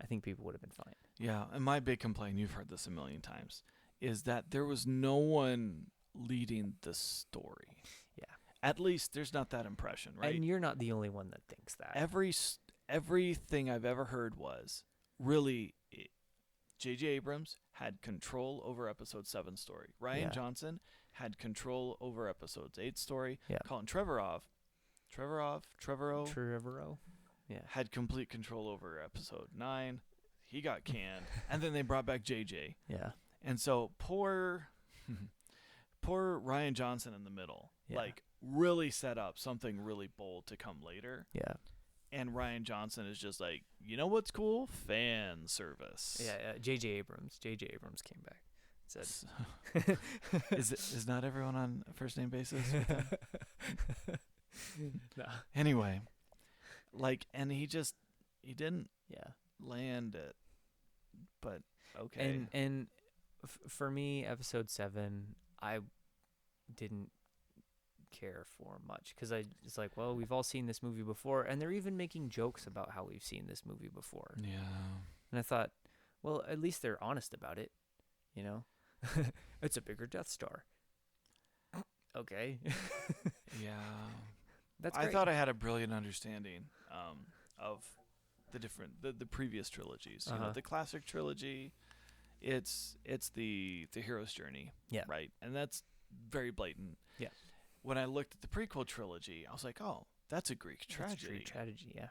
I think people would have been fine. Yeah, and my big complaint, you've heard this a million times, is that there was no one leading the story. Yeah. At least there's not that impression, right? And you're not the only one that thinks that. Everything I've ever heard was really J.J. Abrams had control over episode 7 story. Ryan Yeah. Johnson had control over episodes 8 story. Yeah. Colin Trevorrow Trevorrow. Yeah. had complete control over episode 9. He got canned. And then they brought back JJ. Yeah. And so poor Ryan Johnson in the middle, Yeah. like really set up something really bold to come later. Yeah. And Ryan Johnson is just like, you know what's cool? Fan service. Yeah. J.J. Abrams came back. Said, Is not everyone on a first name basis with him? Nah. Anyway, and he didn't Yeah. land it. But okay. And for me, episode 7, I didn't care for much because it's like, well, we've all seen this movie before, and they're even making jokes about how we've seen this movie before. Yeah. And I thought, well, at least they're honest about it, you know? It's a bigger Death Star. Okay. Yeah. That's I great. thought I had a brilliant understanding of the previous trilogies. You know, Uh-huh. the classic trilogy, it's the hero's journey. Yeah. Right? And that's very blatant. Yeah. When I looked at the prequel trilogy, I was like, oh, that's a Greek It's a tragedy. Greek tragedy, yeah.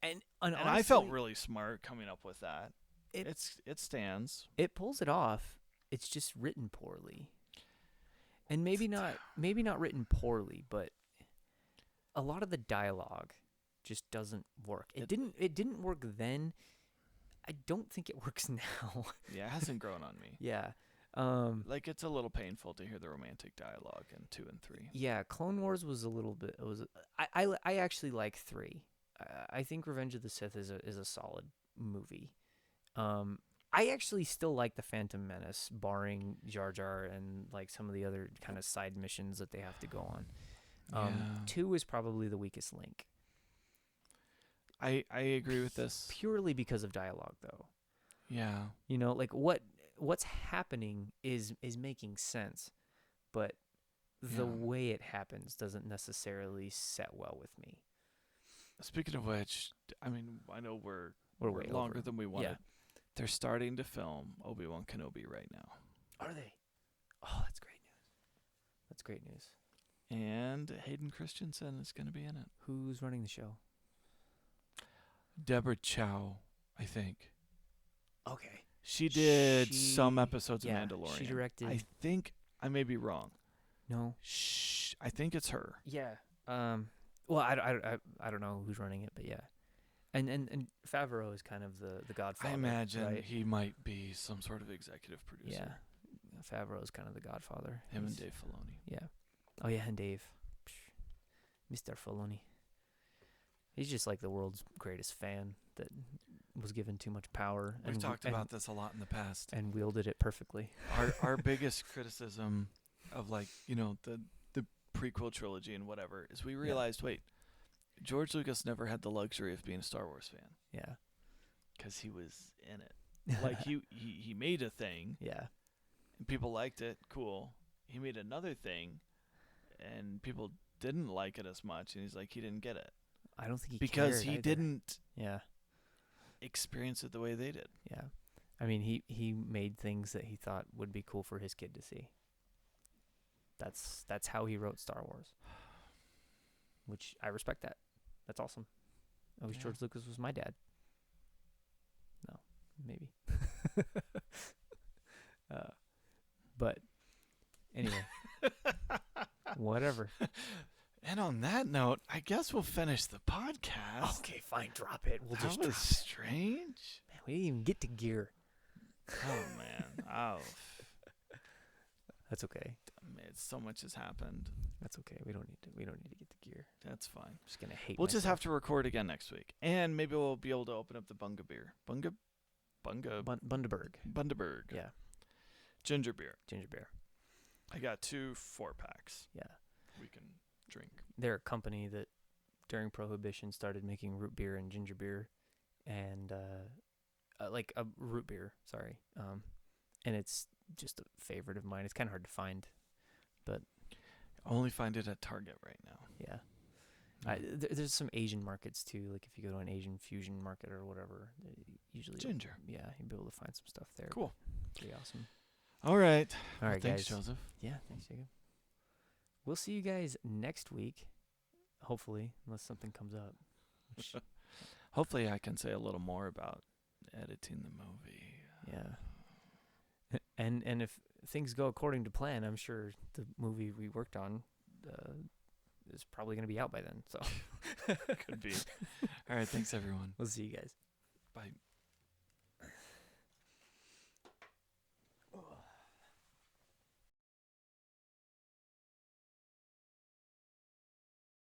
And And honestly, I felt really smart coming up with that. It- It stands. it pulls it off. It's just written poorly. And maybe not written poorly, but a lot of the dialogue just doesn't work. It didn't work then. I don't think it works now. Yeah, it hasn't grown on me. Yeah. Like, it's a little painful to hear the romantic dialogue in 2 and 3. Yeah, Clone Wars was a little bit. I actually like 3. I think Revenge of the Sith is a solid movie. I actually still like the Phantom Menace, barring Jar Jar and like some of the other kind of side missions that they have to go on. Yeah. 2 is probably the weakest link, I agree with this. purely because of dialogue, though. Yeah. You know, like what's happening is making sense, but the Yeah. way it happens doesn't necessarily set well with me. Speaking of which, I mean, I know we're Way longer over. than we wanted. Yeah. They're starting to film Obi-Wan Kenobi right now. Are they? Oh, that's great news. That's great news. And Hayden Christensen is going to be in it. Who's running the show? Deborah Chow, I think. Okay. She did She- some episodes yeah, of Mandalorian. she directed- I think I may be wrong. No. I think it's her. Yeah. Well, I don't know who's running it, but yeah. And Favreau is kind of the Godfather. I imagine right? he might be some sort of executive producer. Yeah. Favreau is kind of the Godfather. Him and He's- Dave Filoni. Yeah. Oh yeah, and Dave. Mr. Filoni. He's just like the world's greatest fan that was given too much power. We've talked about this a lot in the past. and wielded it perfectly. Our biggest criticism of, like, you know, the prequel trilogy and whatever is we realized, wait, George Lucas never had the luxury of being a Star Wars fan Yeah. because he was in it. Like, he made a thing Yeah. and people liked it. Cool. He made another thing and people didn't like it as much, and he's like, he didn't get it I don't think he because cared he either. didn't Yeah. experience it the way they did. Yeah. I mean, he made things that he thought would be cool for his kid to see. That's how he wrote Star Wars. Which I respect that. That's awesome. I wish Yeah. George Lucas was my dad. No, maybe. But anyway, whatever. And on that note, I guess we'll finish the podcast. Okay, fine, drop it. We'll That just was drop it. strange. Man, we didn't even get to gear. Oh man. Oh, That's okay. man, so much has happened. That's okay. We don't need to get the gear. That's fine. I'm just gonna hate. We'll just myself. have to record again next week, and maybe we'll be able to open up the Bunga beer. Bunga Bundaberg. Bundaberg. Yeah, Ginger beer. ginger beer. I got 2 4-packs. Yeah, We can drink. they're a company that during Prohibition started making root beer and ginger beer, and like a root beer. Sorry. And it's just a favorite of mine. It's kind of hard to find. Only find it at Target right now. Yeah. Mm. There's some Asian markets too. Like if you go to an Asian fusion market or whatever, usually Ginger. Yeah, you'll be able to find some stuff there. Cool. Pretty awesome. All right. All right, Thanks, guys. Joseph. Yeah, thanks, Jacob. We'll see you guys next week, hopefully, unless something comes up. Which, Hopefully, I can say a little more about editing the movie. yeah. And if things go according to plan, I'm sure the movie we worked on is probably going to be out by then. So Could be. All right. Thanks, everyone. we'll see you guys. Bye.